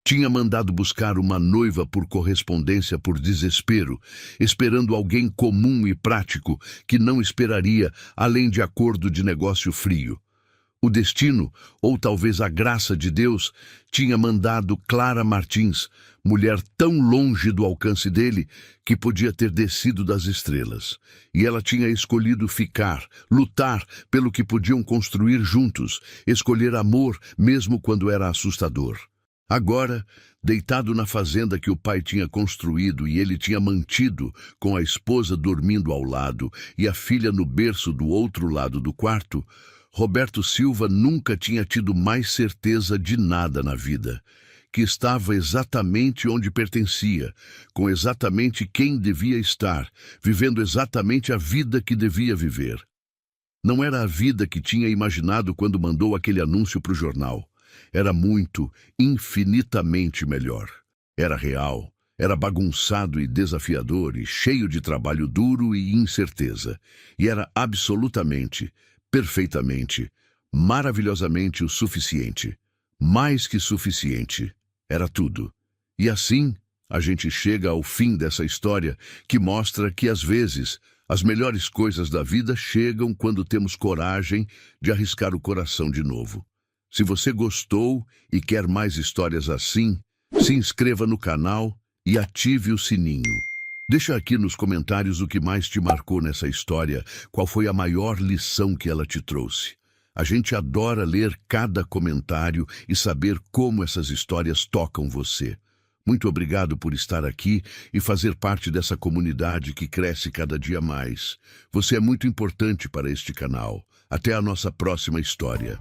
S1: Tinha mandado buscar uma noiva por correspondência por desespero, esperando alguém comum e prático que não esperaria além de acordo de negócio frio. O destino, ou talvez a graça de Deus, tinha mandado Clara Martins, mulher tão longe do alcance dele que podia ter descido das estrelas. E ela tinha escolhido ficar, lutar pelo que podiam construir juntos, escolher amor mesmo quando era assustador. Agora, deitado na fazenda que o pai tinha construído e ele tinha mantido, com a esposa dormindo ao lado e a filha no berço do outro lado do quarto, Roberto Silva nunca tinha tido mais certeza de nada na vida, que estava exatamente onde pertencia, com exatamente quem devia estar, vivendo exatamente a vida que devia viver. Não era a vida que tinha imaginado quando mandou aquele anúncio para o jornal. Era muito, infinitamente melhor. Era real, era bagunçado e desafiador e cheio de trabalho duro e incerteza. E era absolutamente, perfeitamente, maravilhosamente o suficiente. Mais que suficiente. Era tudo. E assim, a gente chega ao fim dessa história que mostra que, às vezes, as melhores coisas da vida chegam quando temos coragem de arriscar o coração de novo. Se você gostou e quer mais histórias assim, se inscreva no canal e ative o sininho. Deixa aqui nos comentários o que mais te marcou nessa história, qual foi a maior lição que ela te trouxe. A gente adora ler cada comentário e saber como essas histórias tocam você. Muito obrigado por estar aqui e fazer parte dessa comunidade que cresce cada dia mais. Você é muito importante para este canal. Até a nossa próxima história.